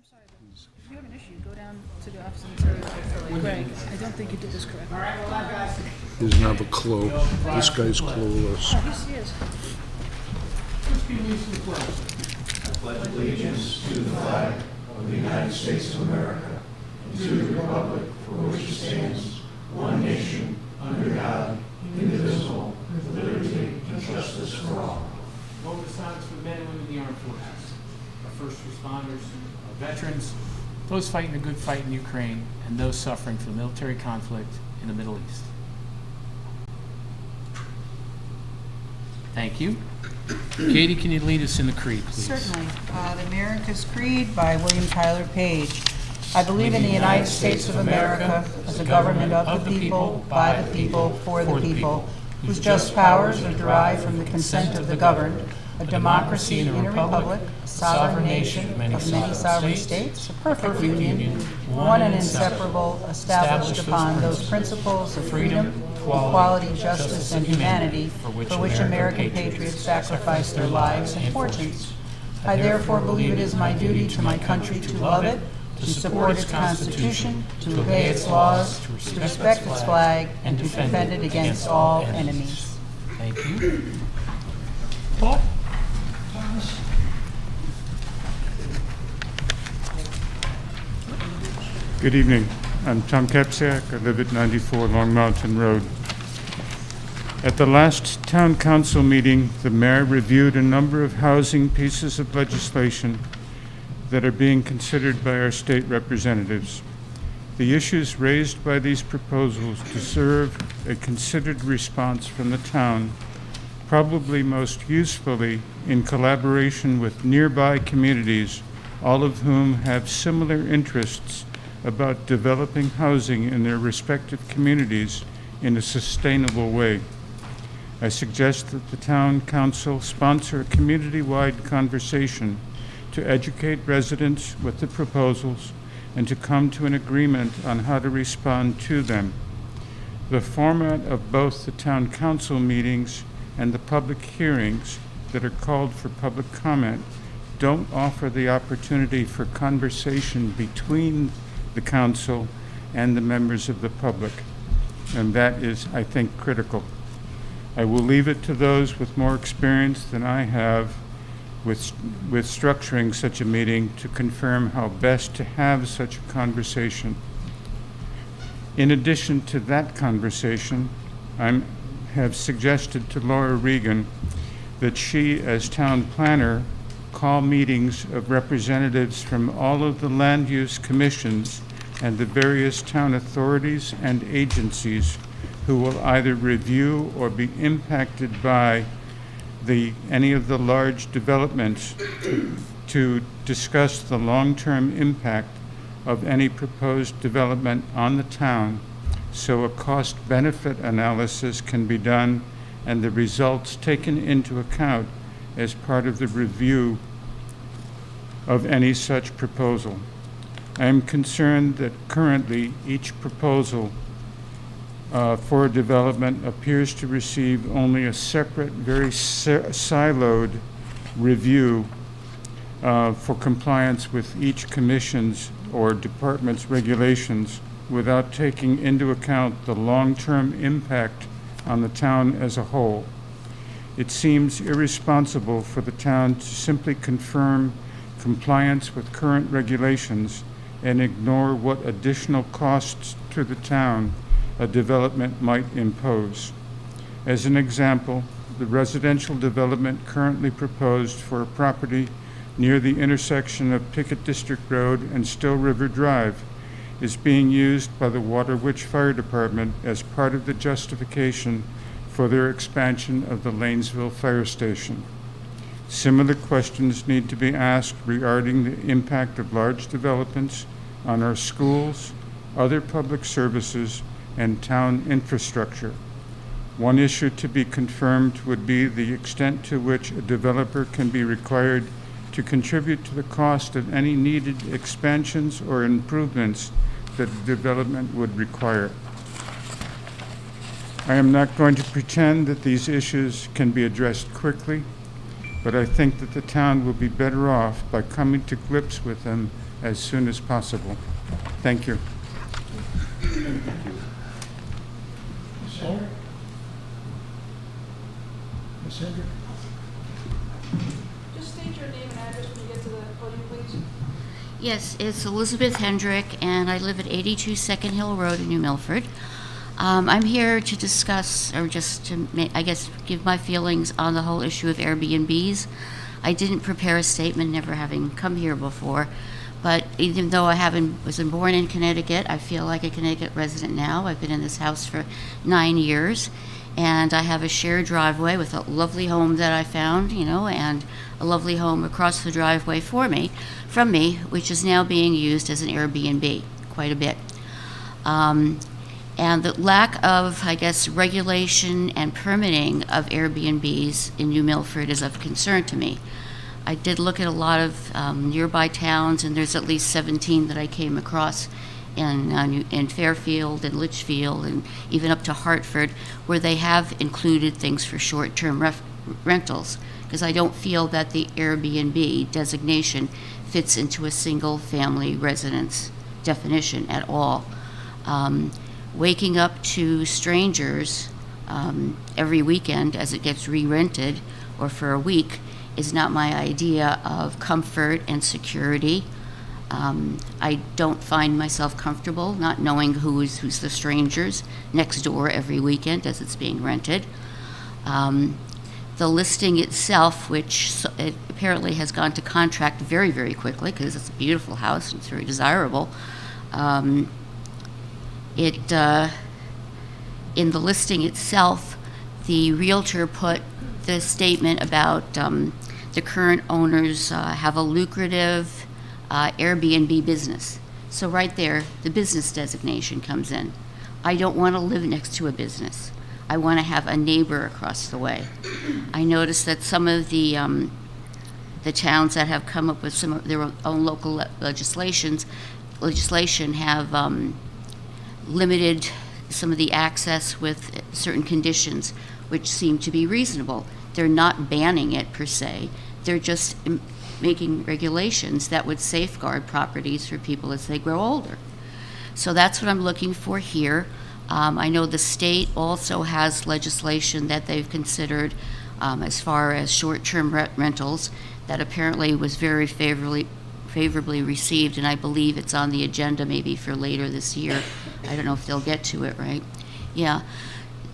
sorry, but if you have an issue, go down to the office and say, Greg, I don't think you did this correctly. He doesn't have a clue. This guy's clueless. Oh, yes, he is. Pledge allegiance to the flag of the United States of America and to the republic for which it stands, one nation, under God, indivisible, with liberty and justice for all. Moment of silence for the men and women of the armed forces, our first responders, our veterans, those fighting the good fight in Ukraine, and those suffering from military conflict in the Middle East. Thank you. Katie, can you lead us in the creed, please? Certainly. The America's Creed by William Tyler Page. I believe in the United States of America as a government of the people, by the people, for the people, whose just powers are derived from the consent of the governed, a democracy in a republic, a sovereign nation of many sovereign states, a perfect union, one and inseparable, established upon those principles of freedom, equality, justice, and humanity, for which American patriots sacrificed their lives and fortunes. I therefore believe it is my duty to my country to love it, to support its Constitution, to obey its laws, to respect its flag, and to defend it against all enemies. Thank you. Paul? Good evening. I'm Tom Kapsiak. I live at 94 Long Mountain Road. At the last town council meeting, the mayor reviewed a number of housing pieces of legislation that are being considered by our state representatives. The issues raised by these proposals deserve a considered response from the town, probably most usefully in collaboration with nearby communities, all of whom have similar interests about developing housing in their respective communities in a sustainable way. I suggest that the town council sponsor a community-wide conversation to educate residents with the proposals and to come to an agreement on how to respond to them. The format of both the town council meetings and the public hearings that are called for public comment don't offer the opportunity for conversation between the council and the members of the public, and that is, I think, critical. I will leave it to those with more experience than I have with structuring such a meeting to confirm how best to have such a conversation. In addition to that conversation, I have suggested to Laura Regan that she, as town planner, call meetings of representatives from all of the land use commissions and the various town authorities and agencies who will either review or be impacted by any of the large developments to discuss the long-term impact of any proposed development on the town, so a cost-benefit analysis can be done and the results taken into account as part of the review of any such proposal. I am concerned that currently each proposal for development appears to receive only a separate, very siloed review for compliance with each commission's or department's regulations without taking into account the long-term impact on the town as a whole. It seems irresponsible for the town to simply confirm compliance with current regulations and ignore what additional costs to the town a development might impose. As an example, the residential development currently proposed for a property near the intersection of Pickett District Road and Still River Drive is being used by the Waterwitch Fire Department as part of the justification for their expansion of the Lanesville Fire Station. Similar questions need to be asked regarding the impact of large developments on our schools, other public services, and town infrastructure. One issue to be confirmed would be the extent to which a developer can be required to contribute to the cost of any needed expansions or improvements that the development would require. I am not going to pretend that these issues can be addressed quickly. but I think that the town will be better off by coming to grips with them as soon as possible. Thank you. Ms. Hendrick? Ms. Hendrick? Just state your name and address when you get to the podium, please. Yes, it's Elizabeth Hendrick, and I live at 82 Second Hill Road in New Milford. I'm here to discuss, or just to, I guess, give my feelings on the whole issue of Airbnbs. I didn't prepare a statement, never having come here before, but even though I wasn't born in Connecticut, I feel like a Connecticut resident now. I've been in this house for 9 years, and I have a shared driveway with a lovely home that I found, and a lovely home across the driveway from me, which is now being used as an Airbnb quite a bit. And the lack of, I guess, regulation and permitting of Airbnbs in New Milford is of concern to me. I did look at a lot of nearby towns, and there's at least 17 that I came across in Fairfield and Litchfield and even up to Hartford, where they have included things for short-term rentals, because I don't feel that the Airbnb designation fits into a single-family residence definition at all. Waking up to strangers every weekend as it gets re-rented or for a week is not my idea of comfort and security. I don't find myself comfortable not knowing who's the strangers next door every weekend as it's being rented. The listing itself, which it apparently has gone to contract very, very quickly because it's a beautiful house and it's very desirable. In the listing itself, the realtor put the statement about the current owners have a lucrative Airbnb business. So right there, the business designation comes in. I don't want to live next to a business. I want to have a neighbor across the way. I noticed that some of the towns that have come up with some of their own local legislation have limited some of the access with certain conditions, which seem to be reasonable. They're not banning it per se. They're just making regulations that would safeguard properties for people as they grow older. So that's what I'm looking for here. I know the state also has legislation that they've considered as far as short-term rentals that apparently was very favorably received, and I believe it's on the agenda maybe for later this year. I don't know if they'll get to it, right? Yeah.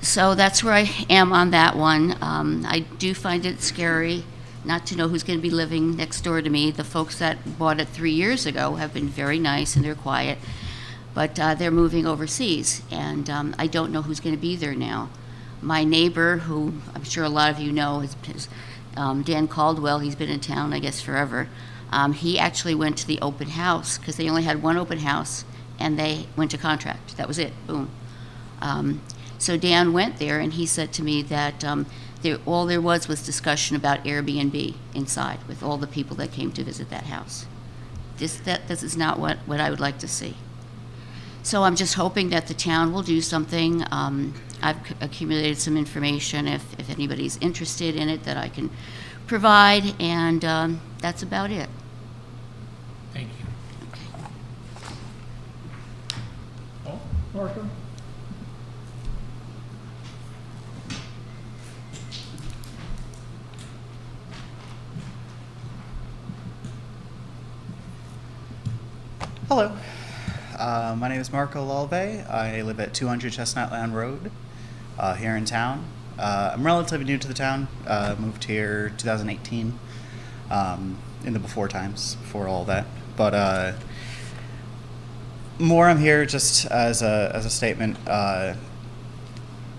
So that's where I am on that one. I do find it scary not to know who's going to be living next door to me. The folks that bought it 3 years ago have been very nice and they're quiet, but they're moving overseas, and I don't know who's going to be there now. My neighbor, who I'm sure a lot of you know, is Dan Caldwell. He's been in town, I guess, forever. He actually went to the open house because they only had one open house, and they went to contract. That was it. Boom. So Dan went there, and he said to me that all there was discussion about Airbnb inside with all the people that came to visit that house. This is not what I would like to see. So I'm just hoping that the town will do something. I've accumulated some information if anybody's interested in it that I can provide, and that's about it. Thank you. Oh, Martha? Hello, my name is Marco Lalve. I live at 200 Chestnut Land Road here in town. I'm relatively new to the town. Moved here 2018 in the before times, before all that. But more I'm here just as a statement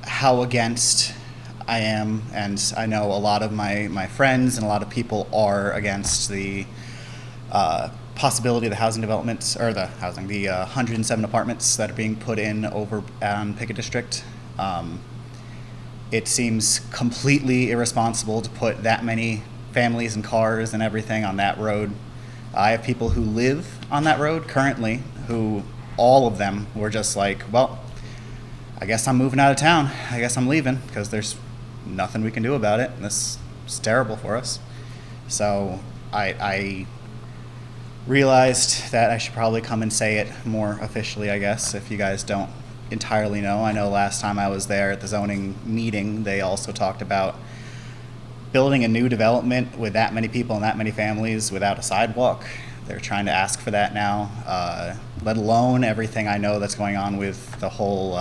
how against I am, and I know a lot of my friends and a lot of people are against the possibility of the housing developments, or the 107 apartments that are being put in over on Pickett District. It seems completely irresponsible to put that many families and cars and everything on that road. I have people who live on that road currently who all of them were just like, well, I guess I'm moving out of town. I guess I'm leaving because there's nothing we can do about it. This is terrible for us. So I realized that I should probably come and say it more officially, I guess, if you guys don't entirely know. I know last time I was there at the zoning meeting, they also talked about building a new development with that many people and that many families without a sidewalk. They're trying to ask for that now, let alone everything I know that's going on with the whole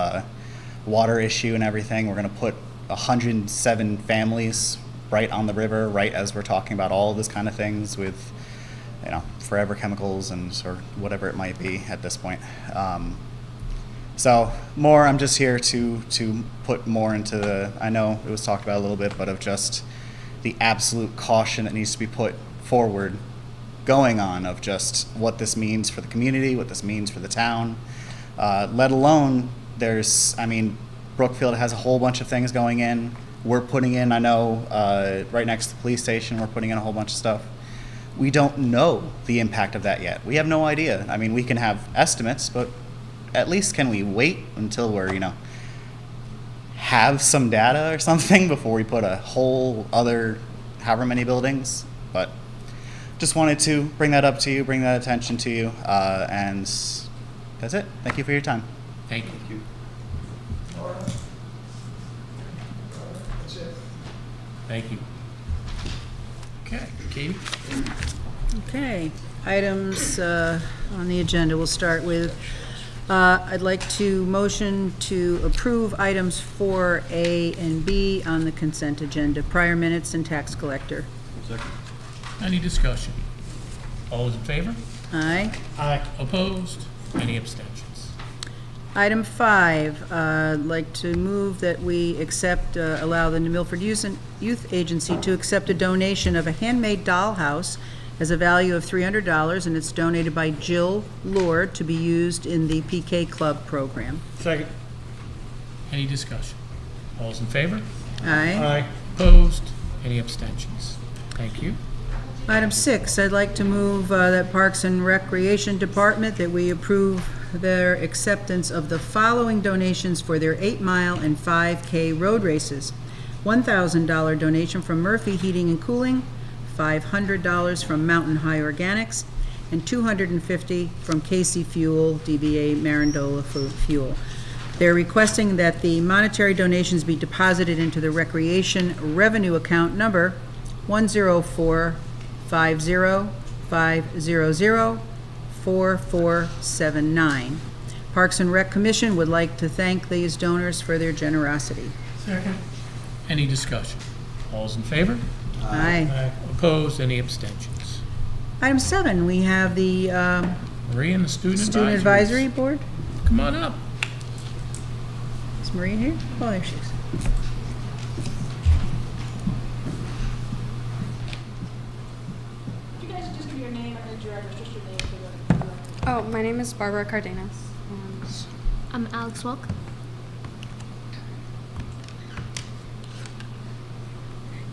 water issue and everything. We're going to put 107 families right on the river, right as we're talking about all of this kind of things with, you know, forever chemicals and or whatever it might be at this point. So more, I'm just here to put more into the, I know it was talked about a little bit, but of just the absolute caution that needs to be put forward going on of just what this means for the community, what this means for the town, let alone there's, I mean, Brookfield has a whole bunch of things going in. We're putting in, I know, right next to the police station, we're putting in a whole bunch of stuff. We don't know the impact of that yet. We have no idea. I mean, we can have estimates, but at least can we wait until we're, you know, have some data or something before we put a whole other however many buildings? But just wanted to bring that up to you, bring that attention to you, and that's it. Thank you for your time. Thank you. Thank you. Okay, Katie? Okay, items on the agenda. We'll start with, I'd like to motion to approve items 4A and B on the consent agenda, prior minutes and tax collector. Any discussion? All those in favor? Aye. Aye. Opposed? Any abstentions? Item 5, I'd like to move that we accept, allow the New Milford Youth Agency to accept a donation of a handmade dollhouse as a value of $300, and it's donated by Jill Lord to be used in the PK Club program. Second. Any discussion? All those in favor? Aye. Opposed? Any abstentions? Thank you. Item 6, I'd like to move that Parks and Recreation Department, that we approve their acceptance of the following donations for their 8-mile and 5K road races. $1,000 donation from Murphy Heating and Cooling, $500 from Mountain High Organics, and $250 from Casey Fuel, DBA Marandola Fuel. They're requesting that the monetary donations be deposited into the Recreation Revenue Account number 10450504479. Parks and Rec Commission would like to thank these donors for their generosity. Second. Any discussion? All those in favor? Aye. Opposed? Any abstentions? Item 7, we have the Maria and the Student Student Advisory Board. Come on up. Is Maria here? Oh, there she is. Could you guys just give your name and your address, just your name for the Oh, my name is Barbara Cardenas. I'm Alex Welk.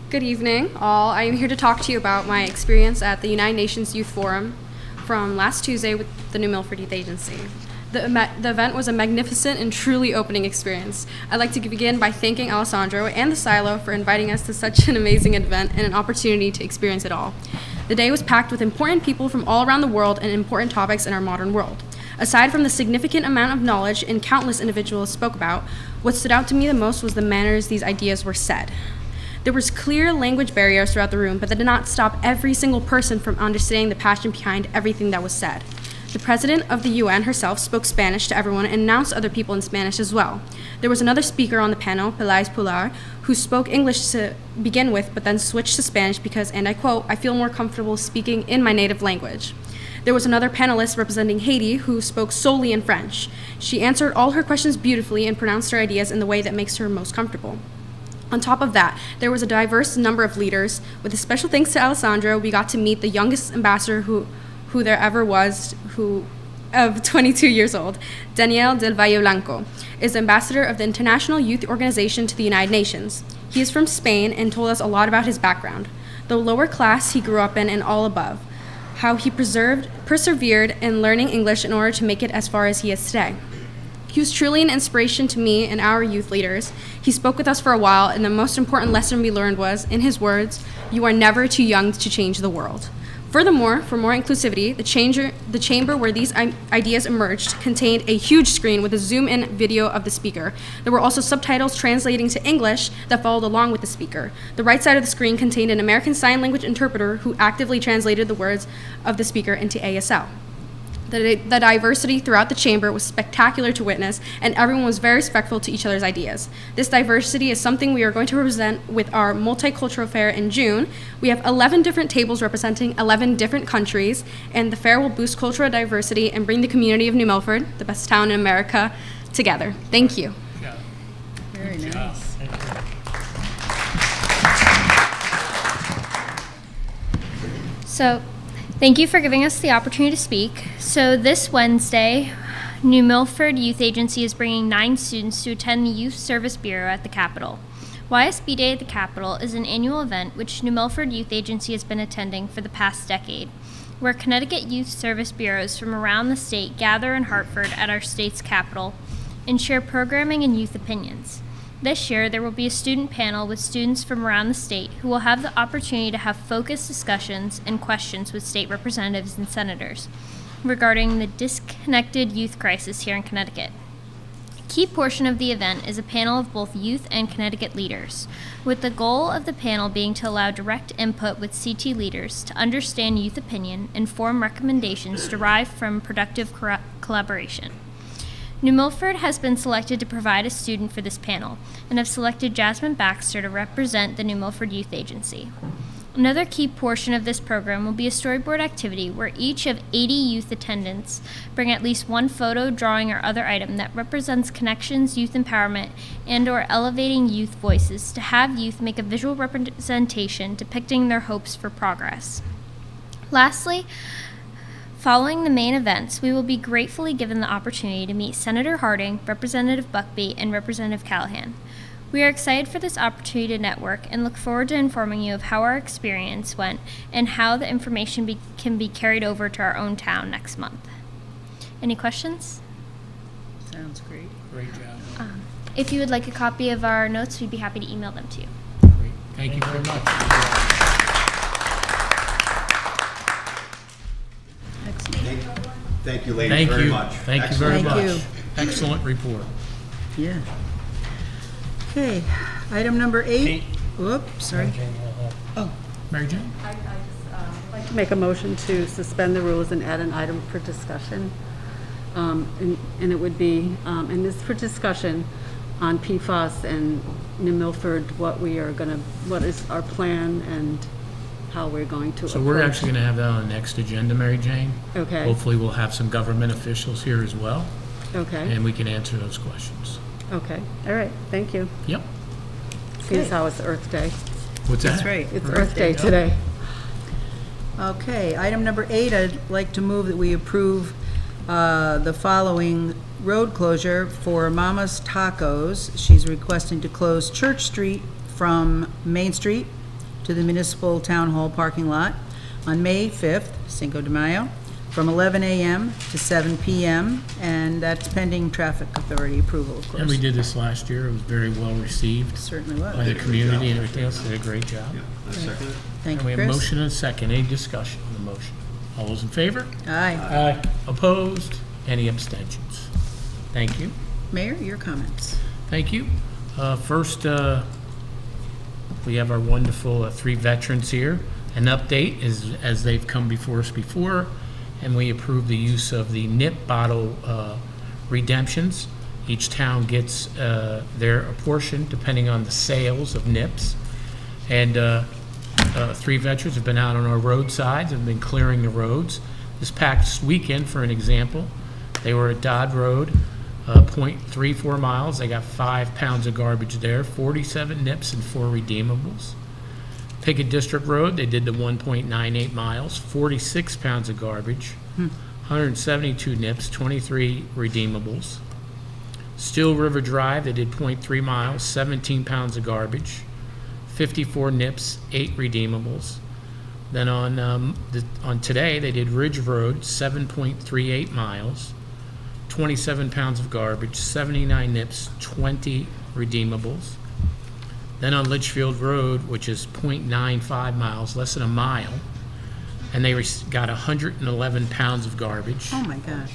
Good evening, all. I am here to talk to you about my experience at the United Nations Youth Forum from last Tuesday with the New Milford Youth Agency. The event was a magnificent and truly opening experience. I'd like to begin by thanking Alessandro and the Silo for inviting us to such an amazing event and an opportunity to experience it all. The day was packed with important people from all around the world and important topics in our modern world. Aside from the significant amount of knowledge and countless individuals spoke about, what stood out to me the most was the manners these ideas were said. There was clear language barriers throughout the room, but that did not stop every single person from understanding the passion behind everything that was said. The president of the UN herself spoke Spanish to everyone and announced other people in Spanish as well. There was another speaker on the panel, Pelais Pular, who spoke English to begin with, but then switched to Spanish because, and I quote, "I feel more comfortable speaking in my native language." There was another panelist representing Haiti who spoke solely in French. She answered all her questions beautifully and pronounced her ideas in the way that makes her most comfortable. On top of that, there was a diverse number of leaders. With a special thanks to Alessandro, we got to meet the youngest ambassador who there ever was, of 22 years old. Daniel del Valle Blanco is ambassador of the International Youth Organization to the United Nations. He is from Spain and told us a lot about his background, the lower class he grew up in and all above, how he persevered in learning English in order to make it as far as he is today. He was truly an inspiration to me and our youth leaders. He spoke with us for a while, and the most important lesson we learned was, in his words, "You are never too young to change the world." Furthermore, for more inclusivity, the chamber where these ideas emerged contained a huge screen with a zoom-in video of the speaker. There were also subtitles translating to English that followed along with the speaker. The right side of the screen contained an American Sign Language interpreter who actively translated the words of the speaker into ASL. The diversity throughout the chamber was spectacular to witness, and everyone was very respectful to each other's ideas. This diversity is something we are going to represent with our multicultural fair in June. We have 11 different tables representing 11 different countries, and the fair will boost cultural diversity and bring the community of New Milford, the best town in America, together. Thank you. Very nice. So, thank you for giving us the opportunity to speak. So this Wednesday, New Milford Youth Agency is bringing 9 students to attend the Youth Service Bureau at the Capitol. YSB Day at the Capitol is an annual event which New Milford Youth Agency has been attending for the past decade, where Connecticut Youth Service Bureaus from around the state gather in Hartford at our state's capital and share programming and youth opinions. This year, there will be a student panel with students from around the state who will have the opportunity to have focused discussions and questions with state representatives and senators regarding the disconnected youth crisis here in Connecticut. A key portion of the event is a panel of both youth and Connecticut leaders, with the goal of the panel being to allow direct input with CT leaders to understand youth opinion and form recommendations derived from productive collaboration. New Milford has been selected to provide a student for this panel, and have selected Jasmine Baxter to represent the New Milford Youth Agency. Another key portion of this program will be a storyboard activity where each of 80 youth attendants bring at least one photo, drawing, or other item that represents connections, youth empowerment, and/or elevating youth voices to have youth make a visual representation depicting their hopes for progress. Lastly, following the main events, we will be gratefully given the opportunity to meet Senator Harding, Representative Buckby, and Representative Callahan. We are excited for this opportunity to network and look forward to informing you of how our experience went and how the information can be carried over to our own town next month. Any questions? Sounds great. Great job. If you would like a copy of our notes, we'd be happy to email them to you. Great. Thank you very much. Excellent. Thank you, ladies, Thank very you. much. Thank you Excellent. very Thank much. you. Excellent report. Yeah. Okay, item number 8. Eight. Whoops, sorry. Oh, Mary Jane? I'd like to make a motion to suspend the rules and add an item for discussion. And it would be, and this for discussion on PFAS and New Milford, what is our plan and how we're going to approach. So we're actually going to have that on the next agenda, Mary Jane. Okay, Hopefully we'll have some government officials here as well, okay, and we can answer those questions. okay. All right, thank you. Yep. See how it's Earth Day. What's that? that's right. It's Earth Day today. Okay, item number 8, I'd like to move that we approve the following road closure for Mama's Tacos. She's requesting to close Church Street from Main Street to the Municipal Town Hall parking lot on May 5th, Cinco de Mayo, from 11 a.m. to 7 p.m., and that's pending traffic authority approval, of course. And we did this last year. It was very well received Certainly by was. the community and everything else. Did a great job. I second it. Thank And we you, have a Chris. motion and a second. Any discussion on the motion? All those in favor? Aye. Aye. Opposed? Any abstentions? Thank you. Mayor, your comments. Thank you. First, we have our wonderful 3 veterans here. An update is as they've come before us before, and we approve the use of the nip bottle redemptions. Each town gets their portion depending on the sales of nips. And 3 veterans have been out on our roadsides, have been clearing the roads. This past weekend, for an example, they were at Dodd Road, 0.34 miles. They got 5 pounds of garbage there, 47 nips and 4 redeemables. Pickett District Road, they did the 1.98 miles, 46 pounds of garbage, 172 nips, 23 redeemables. Still River Drive, they did 0.3 miles, 17 pounds of garbage, 54 nips, 8 redeemables. Then on today, they did Ridge Road, 7.38 miles, 27 pounds of garbage, 79 nips, 20 redeemables. Then on Litchfield Road, which is 0.95 miles, less than a mile, and they got 111 pounds of garbage, Oh, my gosh.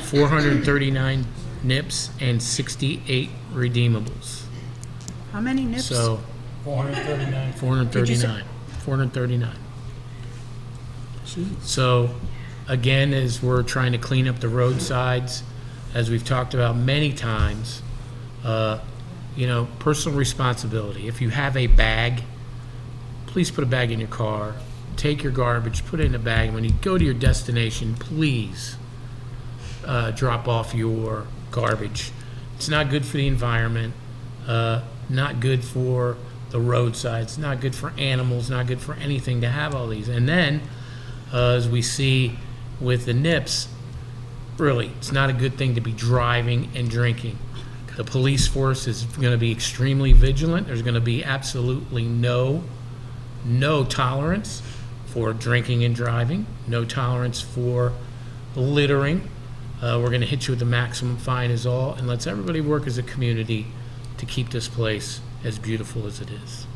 439 nips, and 68 redeemables. How many nips? So 439. 439. 439. So again, as we're trying to clean up the roadsides, as we've talked about many times, personal responsibility. If you have a bag, please put a bag in your car. Take your garbage, put it in a bag. When you go to your destination, please drop off your garbage. It's not good for the environment, not good for the roadsides, not good for animals, not good for anything to have all these. And then, as we see with the nips, really, it's not a good thing to be driving and drinking. The police force is going to be extremely vigilant. There's going to be absolutely no tolerance for drinking and driving, no tolerance for littering. We're going to hit you with the maximum fine is all, and let's everybody work as a community to keep this place as beautiful as it is.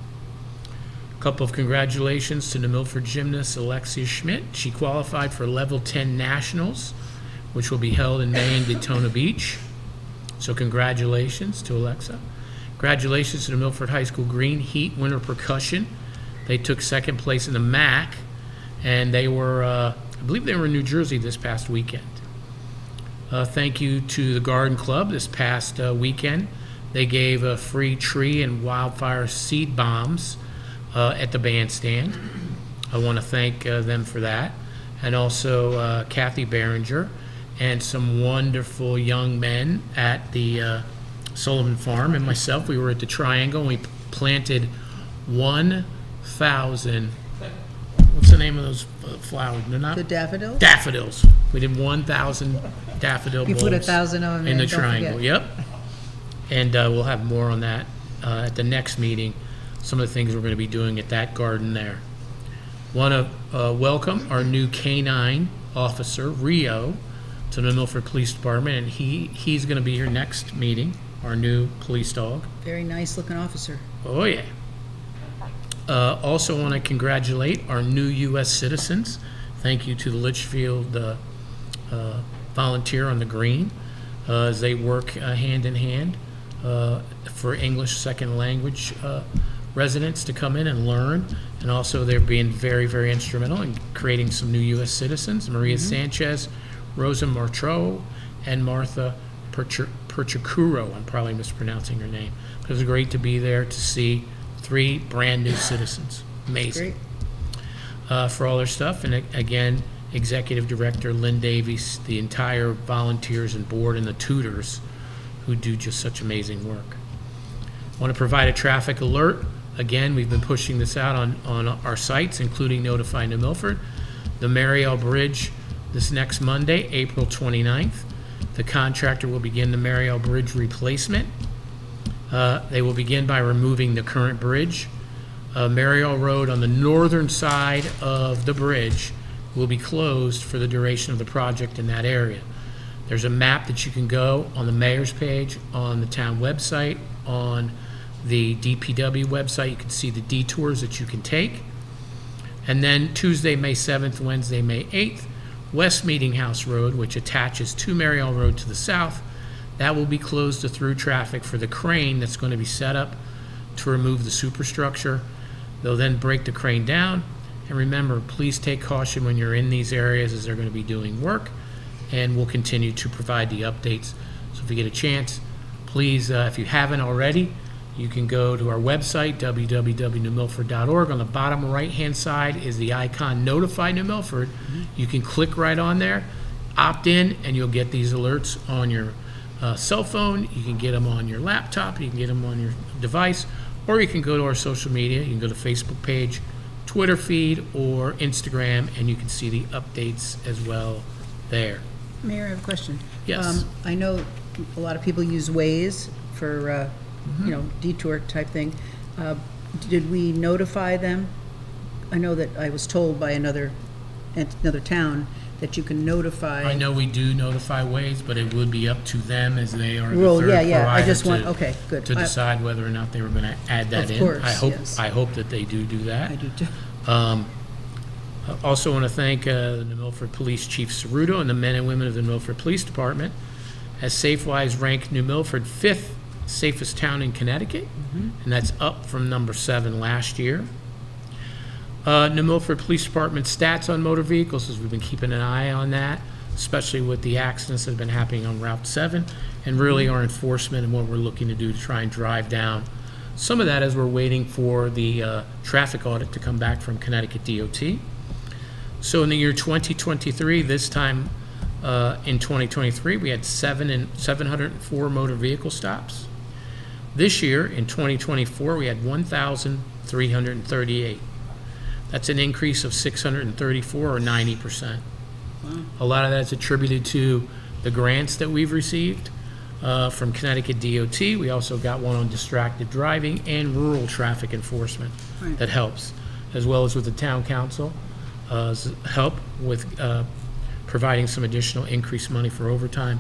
A couple of congratulations to the Milford gymnast Alexia Schmidt. She qualified for Level 10 Nationals, which will be held in May in Daytona Beach. So congratulations to Alexa. Congratulations to the Milford High School Green Heat Winter Percussion. They took second place in the MAC, and they were, I believe they were in New Jersey this past weekend. Thank you to the Garden Club this past weekend. They gave a free tree and wildfire seed bombs at the bandstand. I want to thank them for that. And also Kathy Behringer and some wonderful young men at the Sullivan Farm and myself. We were at the Triangle and we planted 1,000, what's the name of those flowers? They're not The daffodils? daffodils. We did 1,000 daffodil You bulbs put 1,000 of them in the in, don't Triangle. forget. Yep. And we'll have more on that at the next meeting, some of the things we're going to be doing at that garden there. Want to welcome our new K-9 officer, Rio, to the Milford Police Department, and he's going to be here next meeting, our new police dog. Very nice looking officer. Oh, yeah. Also want to congratulate our new U.S. citizens. Thank you to the Litchfield volunteer on the green as they work hand in hand for English second language residents to come in and learn. And also they're being very, very instrumental in creating some new U.S. citizens. Maria Sanchez, Rosa Martro, and Martha Perchicuro. I'm probably mispronouncing her name. It was great to be there to see 3 brand new citizens. Amazing. For all their stuff. And again, Executive Director Lynn Davies, the entire volunteers and board, and the tutors who do just such amazing work. I want to provide a traffic alert. Again, we've been pushing this out on our sites, including Notify New Milford. The Mariel Bridge this next Monday, April 29th. The contractor will begin the Mariel Bridge replacement. They will begin by removing the current bridge. Mariel Road on the northern side of the bridge will be closed for the duration of the project in that area. There's a map that you can go on the mayor's page, on the town website, on the DPW website. You can see the detours that you can take. And then Tuesday, May 7th, Wednesday, May 8th, West Meeting House Road, which attaches to Mariel Road to the south, that will be closed to through traffic for the crane that's going to be set up to remove the superstructure. They'll then break the crane down. And remember, please take caution when you're in these areas as they're going to be doing work, and we'll continue to provide the updates. So if you get a chance, please, if you haven't already, you can go to our website, www.newmilford.org. On the bottom right-hand side is the icon Notify New Milford. You can click right on there, opt in, and you'll get these alerts on your cell phone. You can get them on your laptop. You can get them on your device. Or you can go to our social media. You can go to Facebook page, Twitter feed, or Instagram, and you can see the updates as well there. Mayor, I have a question. Yes. I know a lot of people use Waze for, detour type thing. Did we notify them? I know that I was told by another town that you can notify. I know we do notify ways, but it would be up to them as they are the Well, third yeah, I provider just want, to- okay, good. to decide whether or not they were going to add that Of in. course, I hope, yes. I hope that they do that. I do too. I also want to thank the New Milford Police Chief Ceruto and the men and women of the New Milford Police Department, as SafeWise ranked New Milford 5th safest town in Connecticut, and that's up from number 7 last year. New Milford Police Department stats on motor vehicles, as we've been keeping an eye on that, especially with the accidents that have been happening on Route 7, and really our enforcement and what we're looking to do to try and drive down some of that as we're waiting for the traffic audit to come back from Connecticut DOT. So in the year 2023, this time in 2023, we had 704 motor vehicle stops. This year, in 2024, we had 1,338. That's an increase of 634, or 90%. A lot of that's attributed to the grants that we've received from Connecticut DOT. We also got one on distracted driving and rural traffic enforcement that helps, as well as with the town council help with providing some additional increased money for overtime.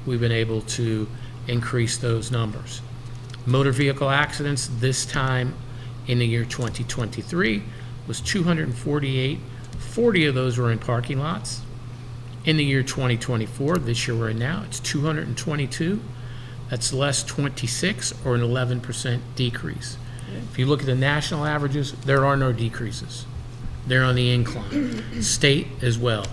We've been able to increase those numbers. Motor vehicle accidents this time in the year 2023 was 248. 40 of those were in parking lots. In the year 2024, this year we're in now, it's 222. That's less 26, or an 11% decrease. If you look at the national averages, there are no decreases. They're on the incline. State as well.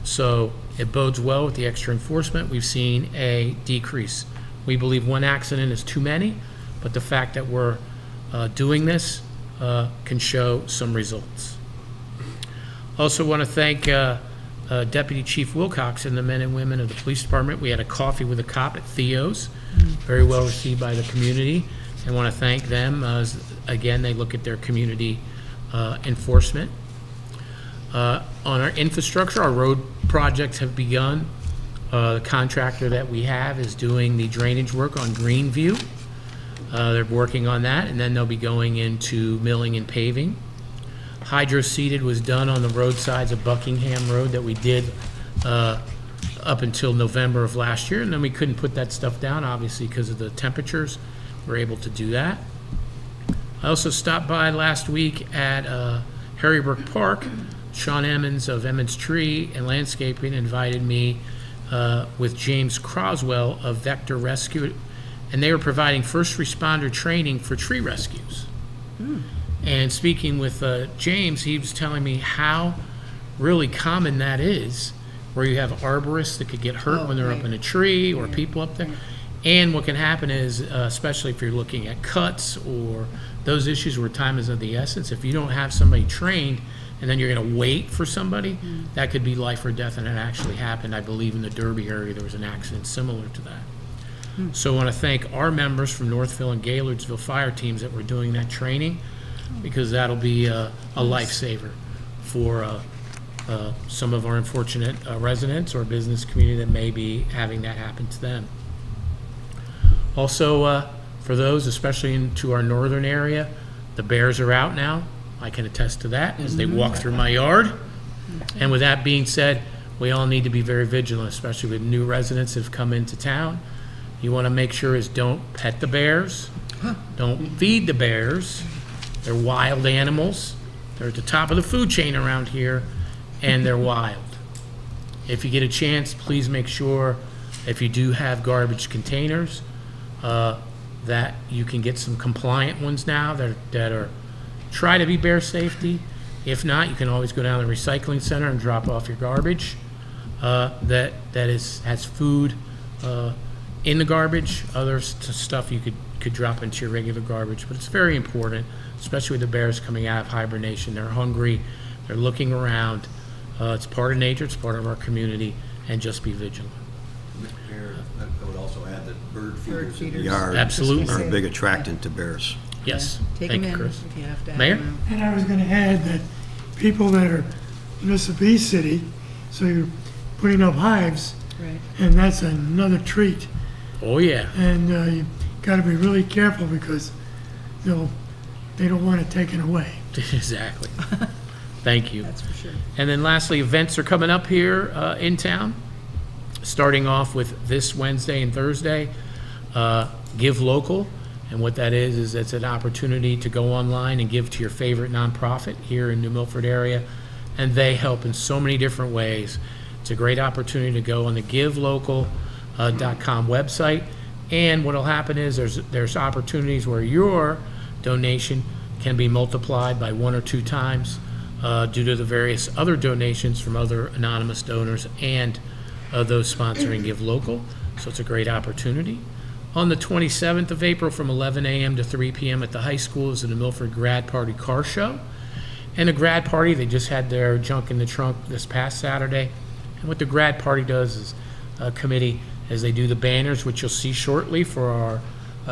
So it bodes well with the extra enforcement. We've seen a decrease. We believe one accident is too many, but the fact that we're doing this can show some results. Also want to thank Deputy Chief Wilcox and the men and women of the police department. We had a coffee with a cop at Theo's, very well received by the community, and want to thank them as, again, they look at their community enforcement. On our infrastructure, our road projects have begun. The contractor that we have is doing the drainage work on Greenview. They're working on that, and then they'll be going into milling and paving. Hydro seeded was done on the roadsides of Buckingham Road that we did up until November of last year, and then we couldn't put that stuff down, obviously, because of the temperatures. We're able to do that. I also stopped by last week at Harrybrook Park. Sean Emmons of Emmons Tree and Landscaping invited me with James Croswell of Vector Rescue, and they were providing first responder training for tree rescues. And speaking with James, he was telling me how really common that is, where you have arborists that could get hurt when they're up in a tree, or people up there. And what can happen is, especially if you're looking at cuts or those issues where time is of the essence, if you don't have somebody trained and then you're going to wait for somebody, that could be life or death. And it actually happened, I believe, in the Derby area. There was an accident similar to that. So I want to thank our members from Northville and Gaylordsville fire teams that were doing that training, because that'll be a lifesaver for some of our unfortunate residents or business community that may be having that happen to them. Also, for those, especially into our northern area, the bears are out now. I can attest to that as they walk through my yard. And with that being said, we all need to be very vigilant, especially with new residents that have come into town. You want to make sure is don't pet the bears, don't feed the bears. They're wild animals. They're at the top of the food chain around here, and they're wild. If you get a chance, please make sure, if you do have garbage containers, that you can get some compliant ones now that are try to be bear safety. If not, you can always go down to the recycling center and drop off your garbage that has food in the garbage. Other stuff you could drop into your regular garbage, but it's very important, especially with the bears coming out of hibernation. They're hungry, they're looking around. It's part of nature, it's part of our community, and just be vigilant. Mayor, I would also add that bird feeders in the feeders. yard Absolutely. are a big attractant to bears. Yes, Take thank them you, in Chris. if you have to have Mayor? them And I was going to add that people that are in this bee city, so you're putting up hives, out. Right. and that's another treat. Oh, yeah. And you got to be really careful because they don't want it taken away. Exactly. Thank you. That's for sure. And then lastly, events are coming up here in town, starting off with this Wednesday and Thursday, Give Local. And what that is it's an opportunity to go online and give to your favorite nonprofit here in New Milford area. And they help in so many different ways. It's a great opportunity to go on the givelocal.com website. And what'll happen is there's opportunities where your donation can be multiplied by 1 or 2 times due to the various other donations from other anonymous donors and those sponsoring Give Local. So it's a great opportunity. On the 27th of April from 11 a.m. to 3 p.m. at the high school is the New Milford Grad Party Car Show. And the grad party, they just had their junk in the trunk this past Saturday. And what the grad party does is a committee, as they do the banners, which you'll see shortly for our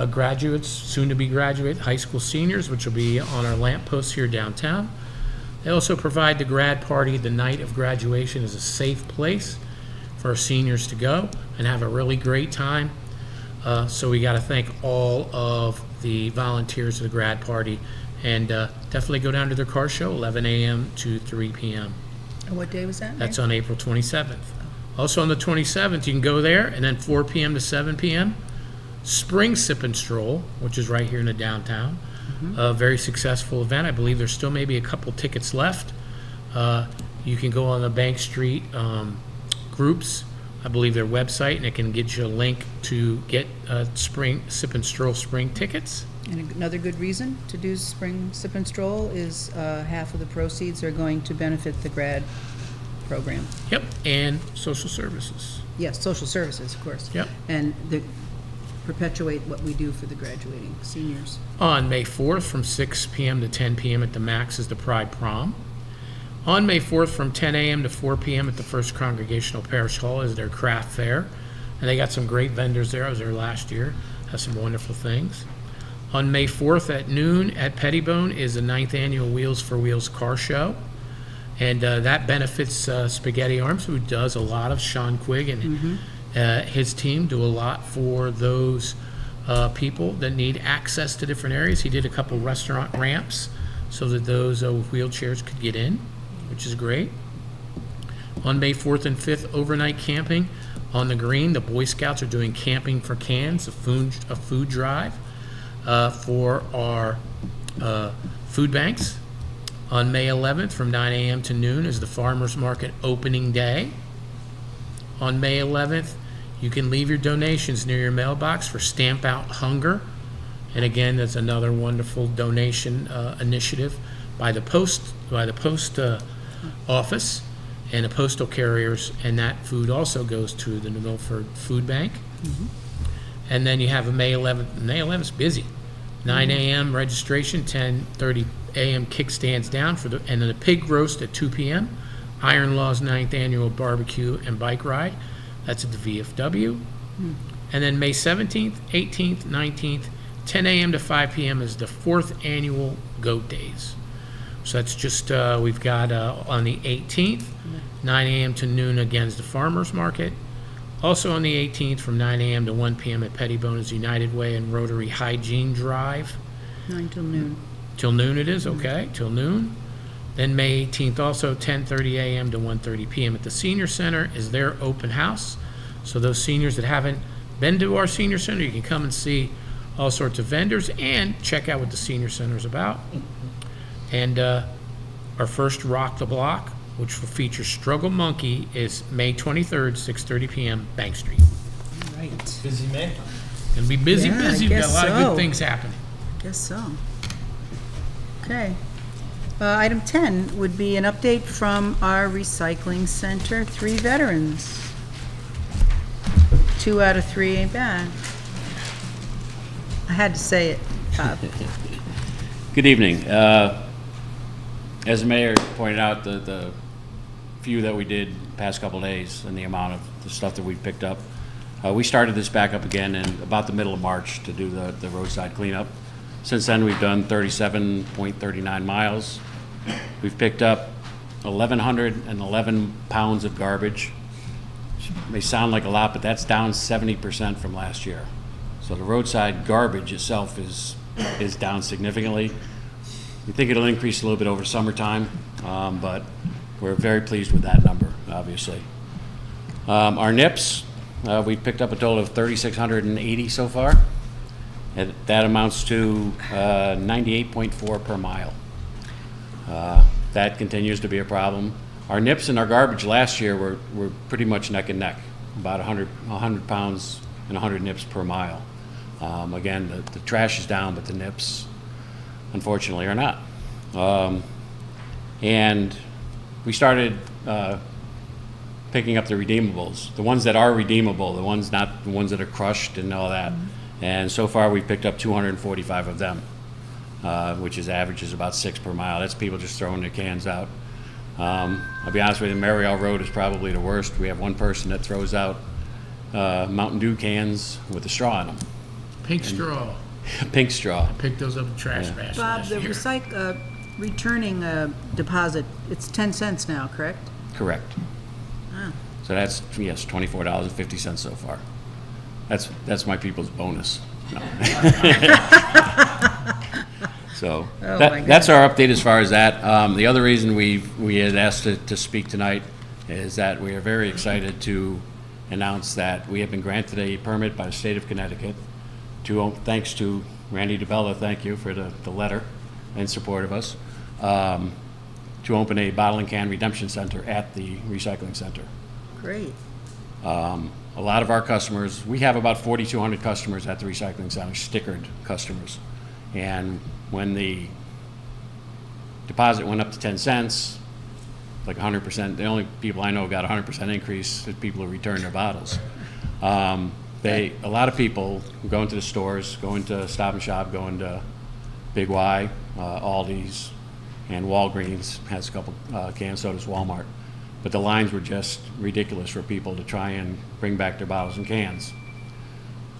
graduates, soon to be graduate high school seniors, which will be on our lampposts here downtown. They also provide the grad party the night of graduation as a safe place for our seniors to go and have a really great time. So we got to thank all of the volunteers of the grad party, and definitely go down to their car show, 11 a.m. to 3 p.m. And what day was that? That's on April 27th. Also on the 27th, you can go there, and then 4 p.m. to 7 p.m., Spring Sip and Stroll, which is right here in the downtown. A very successful event. I believe there's still maybe a couple tickets left. You can go on the Bank Street groups, I believe their website, and it can get you a link to get Spring Sip and Stroll spring tickets. And another good reason to do Spring Sip and Stroll is half of the proceeds are going to benefit the grad program. Yep, and social services. Yes, social services, of course. Yep. And perpetuate what we do for the graduating seniors. On May 4th from 6 p.m. to 10 p.m. at the Max is the Pride Prom. On May 4th from 10 a.m. to 4 p.m. at the First Congregational Parish Hall is their craft fair. And they got some great vendors there. I was there last year. Has some wonderful things. On May 4th at noon at Pettibone is the 9th annual Wheels for Wheels car show. And that benefits Spaghetti Arms, who does a lot of Sean Quigg and his team do a lot for those people that need access to different areas. He did a couple restaurant ramps so that those with wheelchairs could get in, which is great. On May 4th and 5th, overnight camping on the Green. The Boy Scouts are doing Camping for Cans, a food drive for our food banks. On May 11th from 9 a.m. to noon is the Farmers Market opening day. On May 11th, you can leave your donations near your mailbox for Stamp Out Hunger. And again, that's another wonderful donation initiative by the post office and the postal carriers, and that food also goes to the New Milford Food Bank. And then you have a May 11th. May 11th is busy. 9 a.m. registration, 10:30 a.m. kickstands down and then the pig roast at 2 p.m. Iron Law's 9th annual barbecue and bike ride. That's at the VFW. And then May 17th, 18th, 19th, 10 a.m. to 5 p.m. is the 4th annual Goat Days. So that's just, we've got on the 18th, 9 a.m. to noon again is the Farmers Market. Also on the 18th from 9 a.m. to 1 p.m. at Pettibone is United Way and Rotary Hygiene Drive. 9 till noon. Till noon it is, okay, till noon. Then May 18th, also 10:30 a.m. to 1:30 p.m. at the Senior Center is their open house. So those seniors that haven't been to our Senior Center, you can come and see all sorts of vendors and check out what the Senior Center is about. And our first Rock the Block, which will feature Struggle Monkey, is May 23rd, 6:30 p.m., Bank Street. Right. Busy May. Gonna be busy, Yeah, I busy. We've got a guess lot of so. good things happening. Guess so. Okay. Item 10 would be an update from our recycling center. 3 veterans. 2 out of 3 ain't bad. I had to say it, Bob. Good evening. As the mayor pointed out, the few that we did past couple days and the amount of the stuff that we picked up, we started this back up again in about the middle of March to do the roadside cleanup. Since then, we've done 37.39 miles. We've picked up 1,111 pounds of garbage. May sound like a lot, but that's down 70% from last year. So the roadside garbage itself is down significantly. We think it'll increase a little bit over summertime, but we're very pleased with that number, obviously. Our NIPS, we've picked up a total of 3,680 so far. And that amounts to 98.4 per mile. That continues to be a problem. Our NIPS and our garbage last year were pretty much neck and neck, about 100 pounds and 100 NIPS per mile. Again, the trash is down, but the NIPS, unfortunately, are not. And we started picking up the redeemables, the ones that are redeemable, the ones not the ones that are crushed and all that. And so far, we've picked up 245 of them, which averages about 6 per mile. That's people just throwing their cans out. I'll be honest with you, Mariel Road is probably the worst. We have one person that throws out Mountain Dew cans with a straw in them. Pink straw. Pink straw. I picked those up in trash bags Bob, last the year. returning deposit, it's 10 cents now, correct? Correct. Ah. So that's, yes, $24.50 so far. That's my people's bonus. No. So that's our update as far as that. The other reason we had asked to speak tonight is that we are very excited to announce that we have been granted a permit by the state of Connecticut thanks to Randy DeBella, thank you for the letter in support of us, to open a bottle and can redemption center at the recycling center. Great. A lot of our customers, we have about 4,200 customers at the recycling center, stickered customers. And when the deposit went up to 10 cents, like 100%, the only people I know got 100% increase is people who return their bottles. A lot of people go into the stores, go into Stop and Shop, go into Big Y, Aldi's, and Walgreens has a couple canned sodas, Walmart. But the lines were just ridiculous for people to try and bring back their bottles and cans.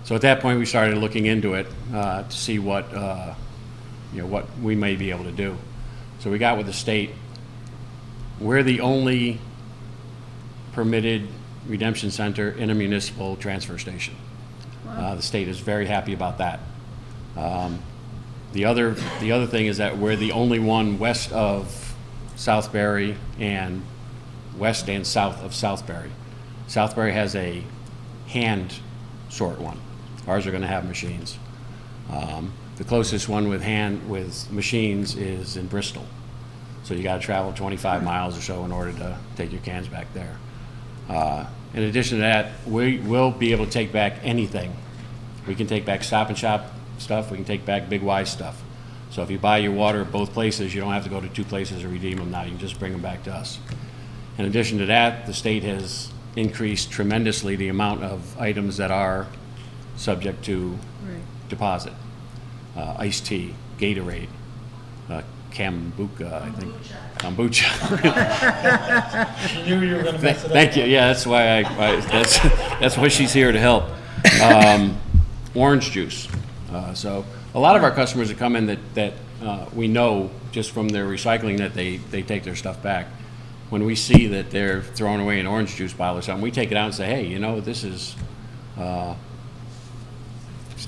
So at that point, we started looking into it to see what we may be able to do. So we got with the state. We're the only permitted redemption center in a municipal transfer station. The state is very happy about that. The other thing is that we're the only one west of Southbury and west and south of Southbury. Southbury has a hand sort one. Ours are going to have machines. The closest one with machines is in Bristol. So you got to travel 25 miles or so in order to take your cans back there. In addition to that, we will be able to take back anything. We can take back Stop and Shop stuff. We can take back Big Y stuff. So if you buy your water at both places, you don't have to go to 2 places to redeem them now. You can just bring them back to us. In addition to that, the state has increased tremendously the amount of items that are subject to deposit. Iced tea, Gatorade, Kombucha, I think. Kombucha. You knew you were going to mess it up. Thank you. Yeah, that's why that's why she's here to help. Orange juice. So a lot of our customers that come in that we know just from their recycling that they take their stuff back. When we see that they're throwing away an orange juice bottle or something, we take it out and say, hey, this is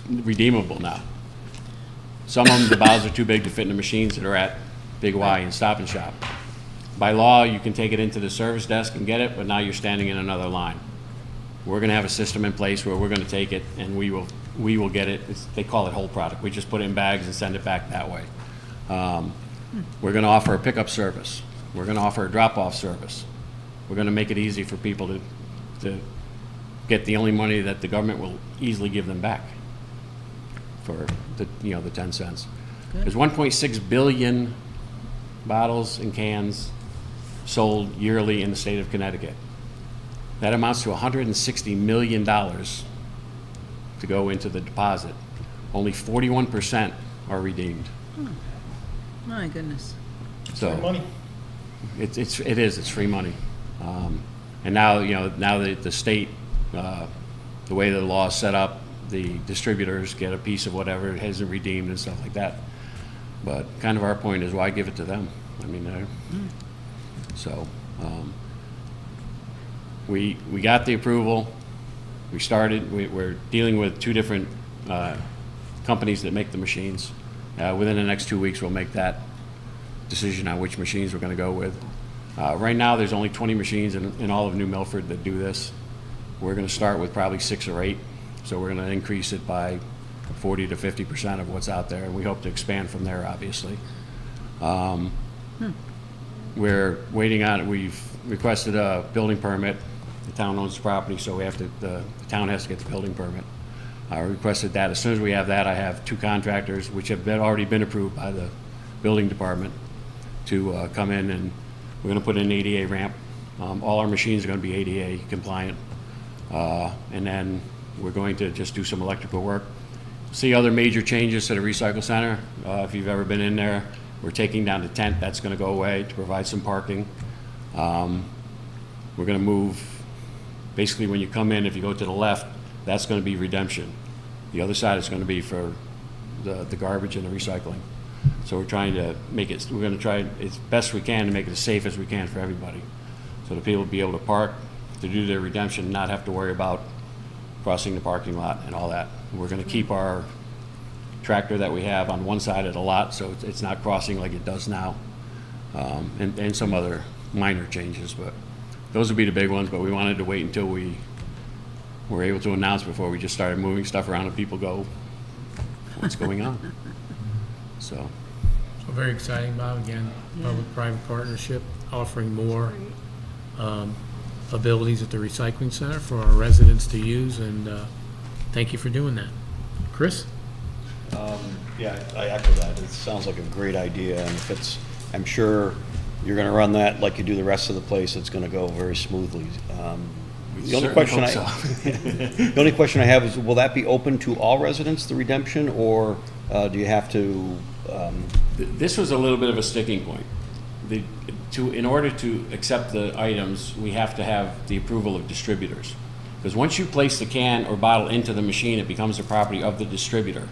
redeemable now. Some of them, the bottles are too big to fit in the machines that are at Big Y and Stop and Shop. By law, you can take it into the service desk and get it, but now you're standing in another line. We're going to have a system in place where we're going to take it and we will get it. They call it whole product. We just put it in bags and send it back that way. We're going to offer a pickup service. We're going to offer a drop-off service. We're going to make it easy for people to get the only money that the government will easily give them back for the 10 cents. Good. There's 1.6 billion bottles and cans sold yearly in the state of Connecticut. That amounts to $160 million to go into the deposit. Only 41% are redeemed. My goodness. So Free money. it is. It's free money. And now the state, the way the law is set up, the distributors get a piece of whatever it hasn't redeemed and stuff like that. But kind of our point is, why give it to them? I mean, so we got the approval. We started. We're dealing with 2 different companies that make the machines. Within the next 2 weeks, we'll make that decision on which machines we're going to go with. Right now, there's only 20 machines in all of New Milford that do this. We're going to start with probably 6 or 8, so we're going to increase it by 40 to 50% of what's out there, and we hope to expand from there, obviously. We're waiting on, we've requested a building permit. The town owns the property, so we have to, the town has to get the building permit. I requested that. As soon as we have that, I have 2 contractors, which have already been approved by the building department, to come in, and we're going to put in an ADA ramp. All our machines are going to be ADA compliant. And then we're going to just do some electrical work. See other major changes to the recycle center. If you've ever been in there, we're taking down the tent. That's going to go away to provide some parking. We're going to move, basically when you come in, if you go to the left, that's going to be redemption. The other side is going to be for the garbage and the recycling. So we're trying to make it, we're going to try as best we can to make it as safe as we can for everybody. So that people will be able to park, to do their redemption, not have to worry about crossing the parking lot and all that. We're going to keep our tractor that we have on one side of the lot, so it's not crossing like it does now, and some other minor changes, but those would be the big ones. But we wanted to wait until we were able to announce before we just started moving stuff around and people go, what's going on? So very exciting, Bob. Again, public-private partnership, offering more abilities at the recycling center for our residents to use, and thank you for doing that. Chris? Yeah, I echo that. It sounds like a great idea, and if it's, I'm sure you're going to run that like you do the rest of the place. It's going to go very smoothly. The only question the only question I have is, will that be open to all residents, the redemption, or do you have to? This was a little bit of a sticking point. In order to accept the items, we have to have the approval of distributors. Because once you place the can or bottle into the machine, it becomes the property of the distributor.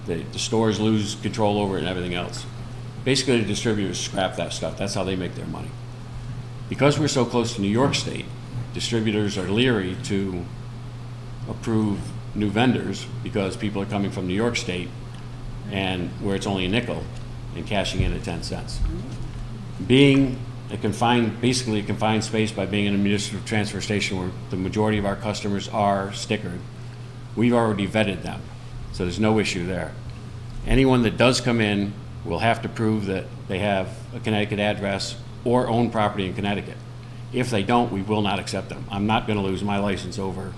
The stores lose control over it and everything else. Basically, the distributors scrap that stuff. That's how they make their money. Because we're so close to New York State, distributors are leery to approve new vendors because people are coming from New York State, and where it's only a nickel, and cashing in at 10 cents. Being basically a confined space by being in a municipal transfer station where the majority of our customers are stickered, we've already vetted them, so there's no issue there. Anyone that does come in will have to prove that they have a Connecticut address or own property in Connecticut. If they don't, we will not accept them. I'm not going to lose my license over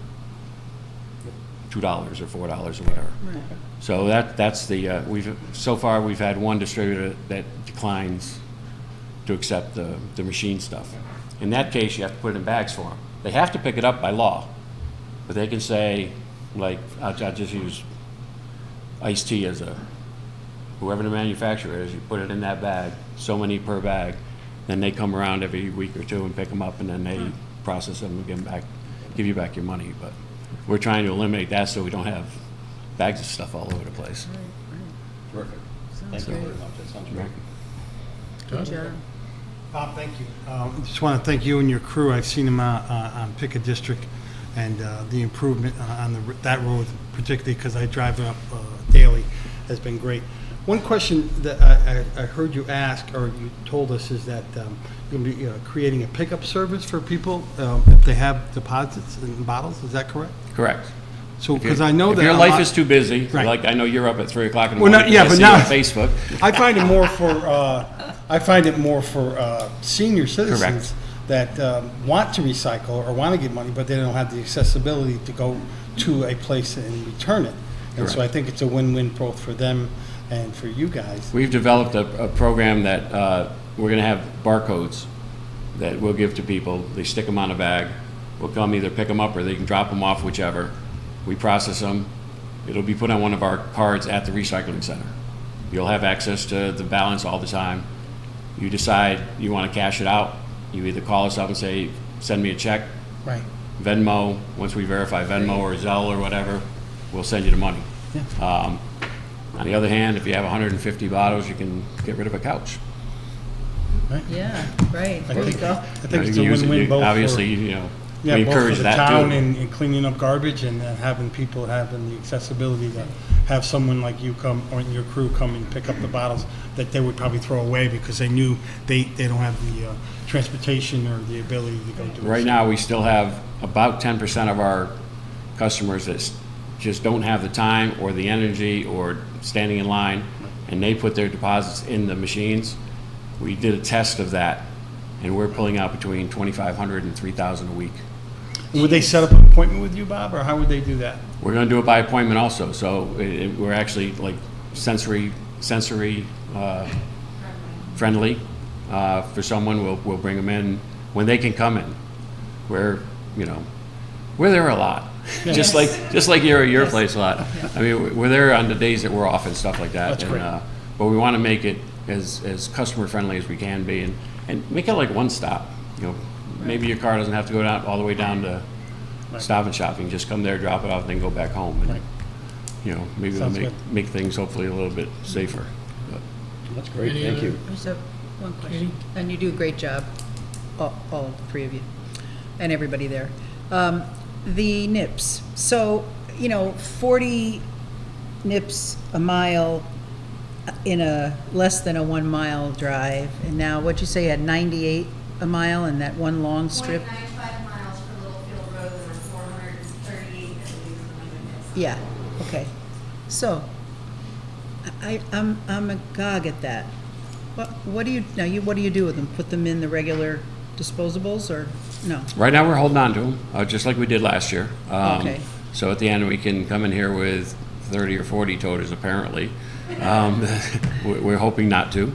$2 or $4 or whatever. Right. So that's the so far we've had one distributor that declines to accept the machine stuff. In that case, you have to put it in bags for them. They have to pick it up by law, but they can say, like, I'll just use iced tea as whoever the manufacturer is, you put it in that bag, so many per bag, then they come around every week or two and pick them up, and then they process them and give you back your money. But we're trying to eliminate that so we don't have bags of stuff all over the place. Terrific. Thank you very much. That sounds great. Good job. Bob, thank you. I just want to thank you and your crew. I've seen them on Pickett District, and the improvement on that road, particularly because I drive it up daily, has been great. One question that I heard you ask, or you told us, is that you'll be creating a pickup service for people if they have deposits in bottles. Is that correct? Correct. So, because I know that if your life is too busy, right. Like I know you're up at 3 o'clock in the morning. Yeah, but now on Facebook. I find it more for senior citizens that want to recycle or want to get money, but they don't have the accessibility to go to a place and return it. And so I think it's a win-win both for them and for you guys. We've developed a program that we're going to have barcodes that we'll give to people. They stick them on a bag. We'll come either pick them up or they can drop them off, whichever. We process them. It'll be put on one of our cards at the recycling center. You'll have access to the balance all the time. You decide you want to cash it out. You either call us up and say, send me a check. Right. Venmo, once we verify Venmo or Zelle or whatever, we'll send you the money. Yeah. On the other hand, if you have 150 bottles, you can get rid of a couch. Right. Yeah, right. There you go. I think it's a win-win both obviously, we encourage both for the that town too. and cleaning up garbage and having people having the accessibility have someone like you come, or your crew come and pick up the bottles that they would probably throw away because they knew they don't have the transportation or the ability to go do it. Right now, we still have about 10% of our customers that just don't have the time or the energy or standing in line, and they put their deposits in the machines. We did a test of that, and we're pulling out between 2,500 and 3,000 a week. Would they set up an appointment with you, Bob, or how would they do that? We're going to do it by appointment also, so we're actually like sensory friendly. For someone, we'll bring them in when they can come in. We're there a lot, just like you're at your place a lot. I mean, we're there on the days that we're off and stuff like that. That's great. But we want to make it as customer friendly as we can be, and make it like one stop. Maybe your car doesn't have to go down all the way down to Stop and Shop. You can just come there, drop it off, and then go back home. And, maybe Sounds it'll good. make things hopefully a little bit safer. But That's great, Any thank other- you. I just have one question, and you do a great job, all of the three of you, and everybody there. The nips, so, 40 nips a mile in a less than a 1 mile drive, and now, what'd you say, you had 98 a mile in that one long strip? 0.95 miles for Littlefield Road, there were 438, I believe, is the number of nips. Yeah, okay. So, I'm agog at that. What do you do with them? Put them in the regular disposables, or no? right now, we're holding on to them, just like we did last year. Okay. So at the end, we can come in here with 30 or 40 toters, apparently. We're hoping not to,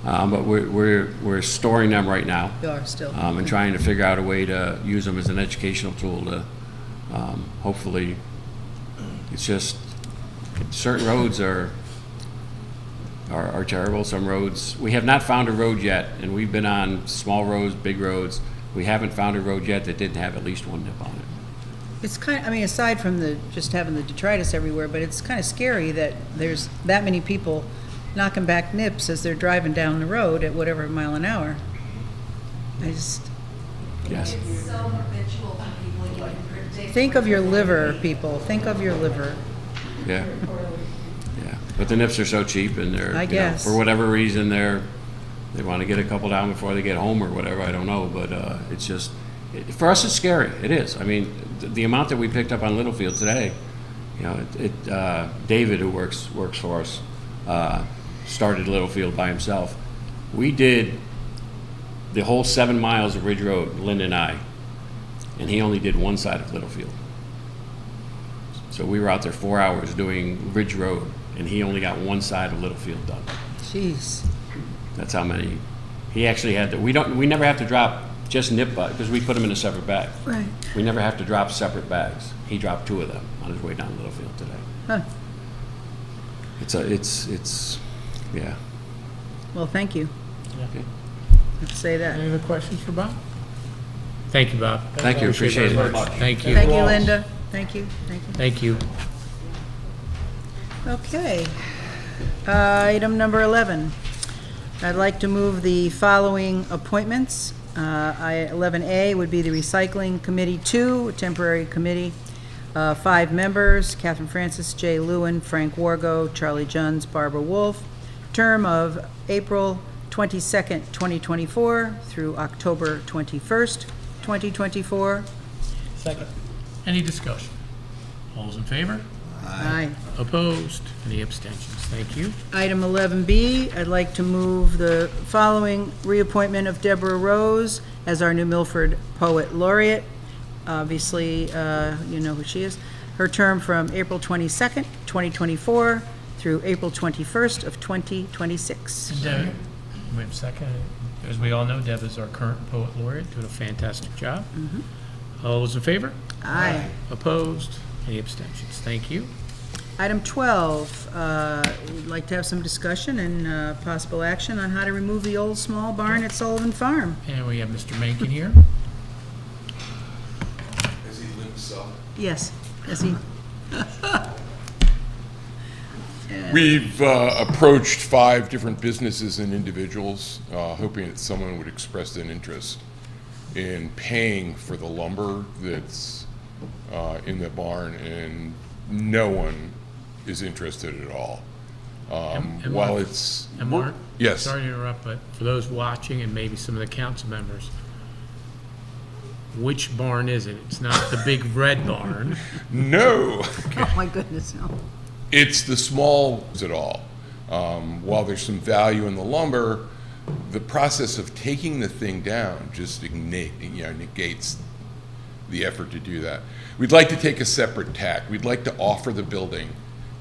but we're storing them right now. You are still. And trying to figure out a way to use them as an educational tool to, hopefully, it's just, certain roads are terrible. Some roads, we have not found a road yet, and we've been on small roads, big roads. We haven't found a road yet that didn't have at least one nip on it. It's aside from just having the detritus everywhere, but it's kind of scary that there's that many people knocking back nips as they're driving down the road at whatever mile an hour. Yes. It's so habitual for people, you can predict. Think of your liver, people. Think of your liver. Yeah. Yeah. But the nips are so cheap, and they're, I guess. for whatever reason, they want to get a couple down before they get home or whatever. I don't know, but it's just, for us, it's scary. It is. I mean, the amount that we picked up on Littlefield today, David, who works for us, started Littlefield by himself. We did the whole 7 miles of Ridge Road, Linda and I, and he only did one side of Littlefield. So we were out there 4 hours doing Ridge Road, and he only got one side of Littlefield done. Jeez. That's how many. He actually had to. We never have to drop just nip bags because we put them in a separate bag. Right. We never have to drop separate bags. He dropped 2 of them on his way down to Littlefield today. Huh. It's yeah. Well, thank you. Okay. Let's say that. Any other questions for Bob? Thank you, Bob. Thank you. Appreciate it. Thank you. Thank you, Linda. Thank you. Thank you. Okay. Item number 11. I'd like to move the following appointments. 11A would be the Recycling Committee 2, temporary committee. 5 members, Catherine Francis, Jay Lewin, Frank Wargo, Charlie Juns, Barbara Wolf. Term of April 22nd, 2024 through October 21st, 2024. Second. Any discussion? All those in favor? Aye. Opposed? Any abstentions? Thank you. Item 11B, I'd like to move the following reappointment of Deborah Rose as our New Milford Poet Laureate. Obviously, you know who she is. Her term from April 22nd, 2024 through April 21st of 2026. Deb, we have a second. As we all know, Deb is our current poet laureate, doing a fantastic job. All those in favor? Aye. Opposed? Any abstentions? Thank you. Item 12, we'd like to have some discussion and possible action on how to remove the old small barn at Sullivan Farm. And we have Mr. Mankin here. Has he lived so? Yes, yes, he, We've approached 5 different businesses and individuals, hoping that someone would express an interest in paying for the lumber that's in the barn, and no one is interested at all. And While Mark- it's... And Mark? Yes. Sorry to interrupt, but for those watching and maybe some of the council members, which barn is it? It's not the big red barn. No. Oh, my goodness, no. It's the small at all. While there's some value in the lumber, the process of taking the thing down just negates the effort to do that. We'd like to take a separate tack. We'd like to offer the building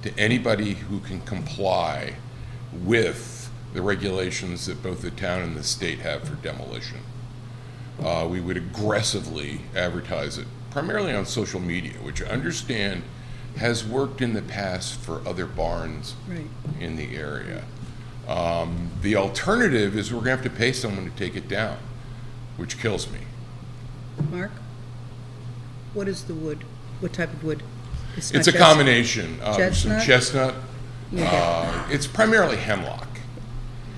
to anybody who can comply with the regulations that both the town and the state have for demolition. We would aggressively advertise it, primarily on social media, which I understand has worked in the past for other barns Right. in the area. The alternative is we're gonna have to pay someone to take it down, which kills me. Mark? What is the wood? What type of wood? It's not a combination of some Chestnut? chestnut. Yeah. It's primarily hemlock.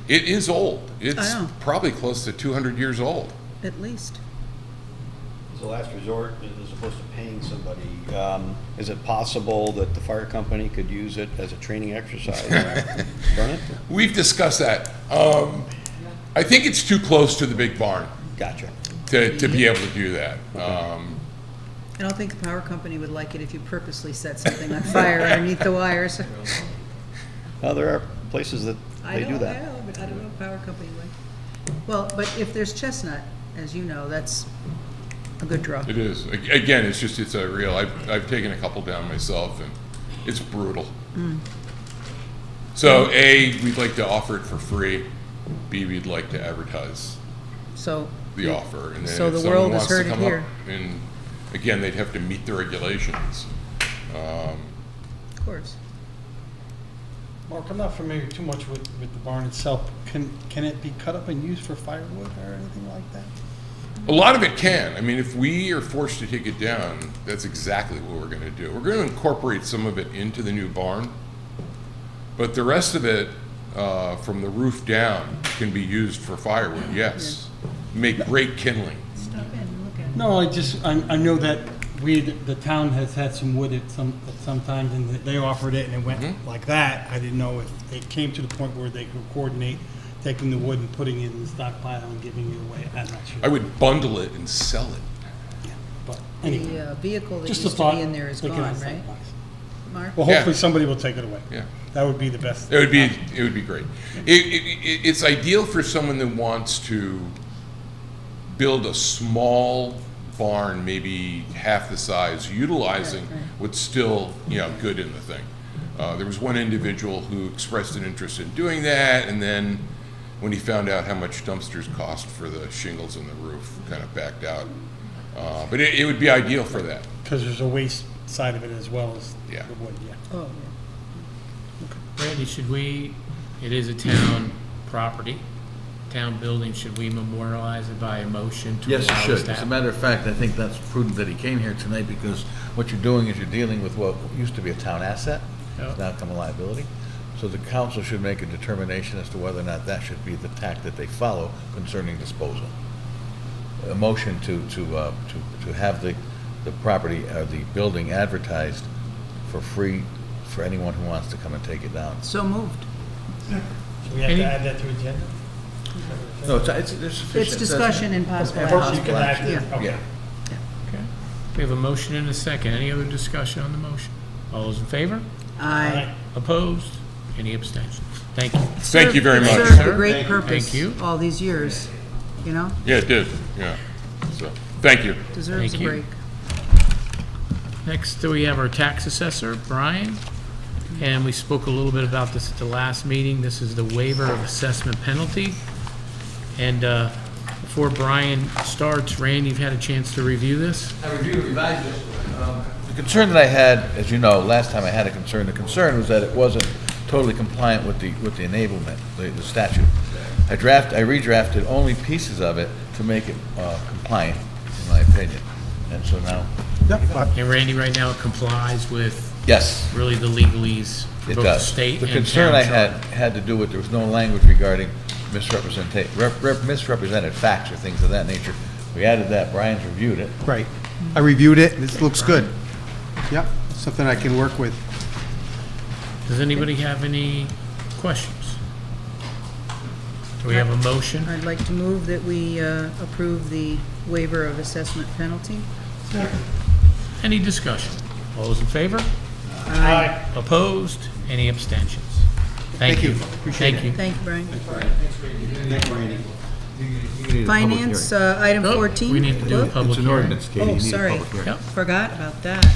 It is old. It's know. probably close to 200 years old. At least. As a last resort, as opposed to paying somebody, is it possible that the fire company could use it as a training exercise? Burn it? We've discussed that. I think it's too close to the big barn. Gotcha. To be able to do that. I don't think the power company would like it if you purposely set something on fire underneath the wires. Well, there are places that I they do don't that. know, but I don't know if power company would. Well, but if there's chestnut, as you know, that's a good draw. It is. Again, it's a real, I've taken a couple down myself and it's brutal. So A, we'd like to offer it for free. B, we'd like to advertise So. the offer. And then So if the someone world has wants to heard it come up, here. and again, they'd have to meet the regulations. Of course. Mark, I'm not familiar too much with the barn itself. Can it be cut up and used for firewood or anything like that? A lot of it can. I mean, if we are forced to take it down, that's exactly what we're gonna do. We're gonna incorporate some of it into the new barn, but the rest of it, from the roof down, can be used for firewood, yes. Make great kindling. Stop in and look at it. No, I know that the town has had some wood at some times, and they offered it, and it went like that. I didn't know if it came to the point where they could coordinate taking the wood and putting it in the stockpile and giving it away. I'm not sure. I would bundle it and sell it. But anyway, The vehicle that just used a to thought. be in there is thinking gone, outside right? the box. Mark? Well, Yeah. hopefully somebody will take it away. Yeah. That would be the best. It would be great. It's ideal for someone that wants to build a small barn, maybe half the size, utilizing what's still, good in the thing. There was one individual who expressed an interest in doing that, and then when he found out how much dumpsters cost for the shingles and the roof, kind of backed out. But it would be ideal for that. Because there's a waste side of it as well as Yeah. the wood, yeah. Oh, Randy, it is a town property, town building, should we memorialize it by a motion to allow Yes, you us should. to As a have- matter of fact, I think that's prudent that he came here tonight, because what you're doing is you're dealing with what used to be a town asset, Yeah. it's now become a liability. So the council should make a determination as to whether or not that should be the tack that they follow concerning disposal. A motion to have the property, the building advertised for free for anyone who wants to come and take it down. so moved. So we have Any- to add that to agenda? No, it's sufficient. It's discussion and possible Possible action. you can add Yeah. it, okay. Yeah. Okay. We have a motion and a second. Any other discussion on the motion? All those in favor? Aye. Opposed? Any abstentions? Thank you. Thank you very It much. served a Sir. great purpose. Thank you. All these years, Yeah, it did, yeah. So, thank you. deserves a Thank you. break. Next, we have our tax assessor, Brian. And we spoke a little bit about this at the last meeting. This is the waiver of assessment penalty. And before Brian starts, Randy, you've had a chance to review this? I revised this. The concern that I had, as you know, last time I had a concern, the concern was that it wasn't totally compliant with the enablement, the statute. I redrafted only pieces of it to make it compliant, in my opinion. And so now, And Randy, right now, it complies with yes, really the legalese for it both the does. state The and concern town I had to do with, there was no language regarding misrepresented facts or things of that nature. We added that, Brian's reviewed it. Right. I reviewed it, this looks good. Yep, something I can work with. Does anybody have any questions? Do we have a motion? I'd like to move that we approve the waiver of assessment penalty. Any discussion? All those in favor? Aye. Opposed? Any abstentions? Thank you. Thank you. Thank you, Brian. Thank you, Randy. Finance, item Oh, 14. we need to do a public hearing. Oh, sorry. Yep. Forgot about that.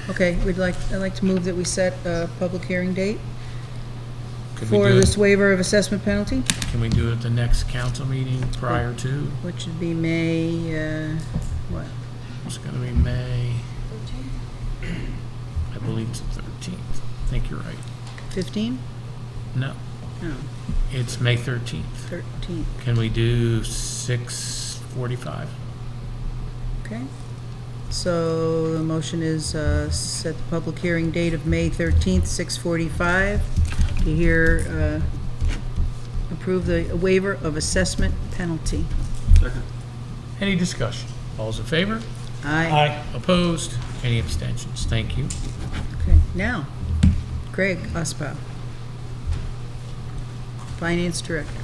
Okay, I'd like to move that we set a public hearing date Could we for do it- this waiver of assessment penalty, Can we do it at the next council meeting prior to? which would be May, what? It's gonna be May, I believe it's the 13th. I think you're right. 15? No, No, it's May 13th. 13th. Can we do 6:45? Okay. So the motion is set the public hearing date of May 13th, 6:45, to hear, approve the waiver of assessment penalty. Any discussion? All's in favor? Aye. Opposed? Any abstentions? Thank you. Okay, now, Greg Uspow, Finance Director.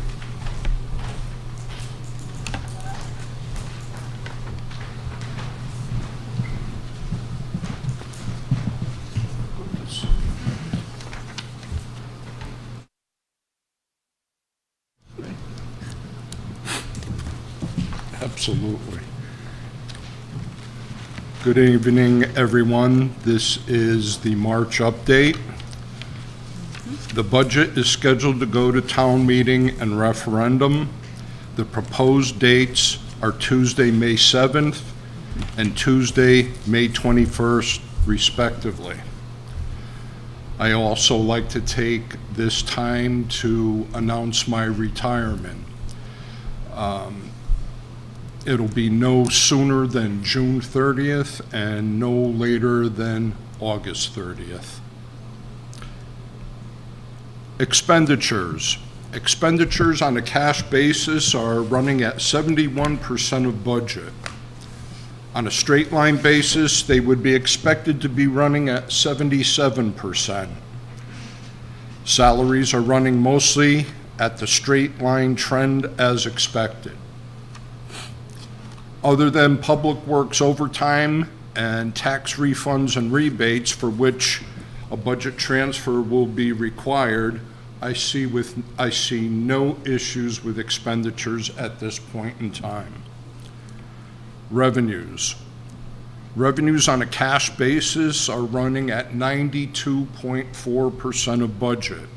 Absolutely. Good evening, everyone. This is the March update. The budget is scheduled to go to town meeting and referendum. The proposed dates are Tuesday, May 7th, and Tuesday, May 21st, respectively. I also like to take this time to announce my retirement. It'll be no sooner than June 30th and no later than August 30th. Expenditures. Expenditures on a cash basis are running at 71% of budget. On a straight line basis, they would be expected to be running at 77%. Salaries are running mostly at the straight line trend as expected. Other than public works overtime and tax refunds and rebates for which a budget transfer will be required, I see no issues with expenditures at this point in time. Revenues. Revenues on a cash basis are running at 92.4% of budget.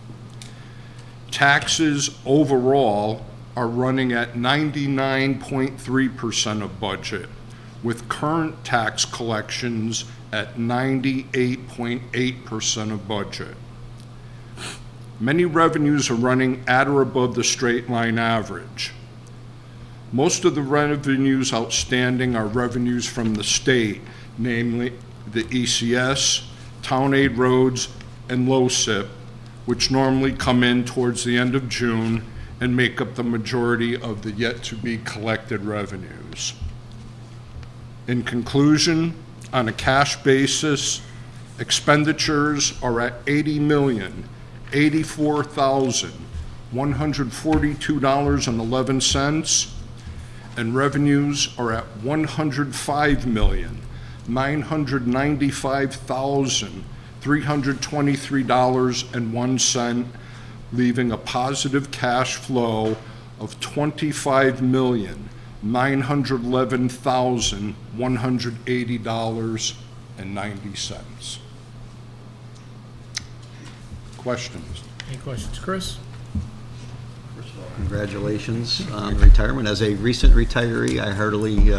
Taxes overall are running at 99.3% of budget, with current tax collections at 98.8% of budget. Many revenues are running at or above the straight line average. Most of the revenues outstanding are revenues from the state, namely the ECS, town aid roads, and LoCIP, which normally come in towards the end of June and make up the majority of the yet-to-be-collected revenues. In conclusion, on a cash basis, expenditures are at $80,084,142.11, and revenues are at $105,995,323.01, leaving a positive cash flow of $25,911,180.90. Questions? Any questions? Chris? Congratulations on the retirement. As a recent retiree, I heartily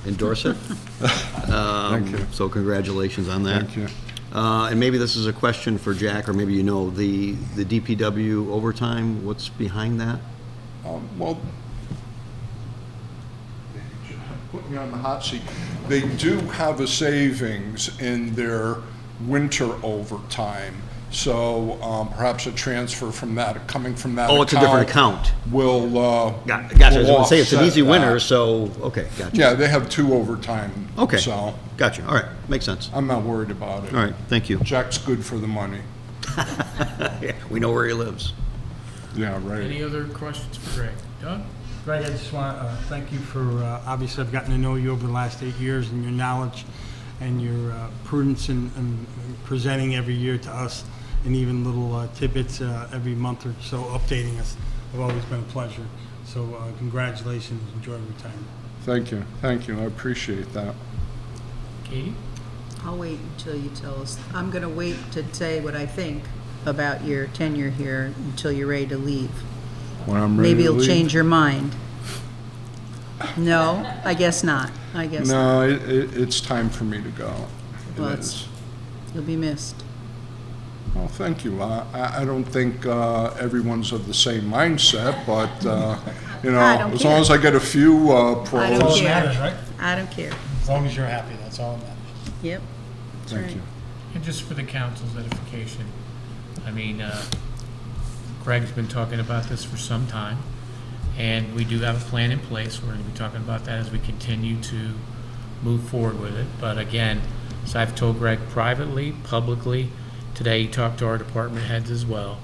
endorse it. Thank you. So congratulations on that. Thank you. And maybe this is a question for Jack, or maybe you know, the DPW overtime, what's behind that? Well, put me on the hot seat. They do have a savings in their winter overtime. So perhaps a transfer from that, coming from that account. Oh, it's a different account. Will, Gotcha. I was will going to say, it's an offset easy winter, that. so, okay, gotcha. Yeah, they have 2 overtime. Okay. So Gotcha, all right, makes sense. I'm not worried about it. All right, thank you. Jack's good for the money. We know where he lives. Yeah, right. Any other questions for Greg? Doug? Greg, I just want to thank you for, obviously, I've gotten to know you over the last 8 years, and your knowledge and your prudence in presenting every year to us, and even little tidbits every month or so updating us, have always been a pleasure. So congratulations, enjoy retirement. Thank you, I appreciate that. Katie? I'll wait until you tell us. I'm going to wait to say what I think about your tenure here until you're ready to leave. When I'm ready Maybe to you'll leave? change your mind. No, I guess not. I guess not. No, it's time for me to go. Well, It it's- is. You'll be missed. Well, thank you. I don't think everyone's of the same mindset, but, you know, I don't as long care. as I get a few I pros. don't care. matters, right? I don't care. As long as you're happy, that's all that matters. Yep. That's Thank right. you. And just for the council's edification, I mean, Greg's been talking about this for some time, and we do have a plan in place. We're going to be talking about that as we continue to move forward with it. But again, as I've told Greg privately, publicly, today he talked to our department heads as well,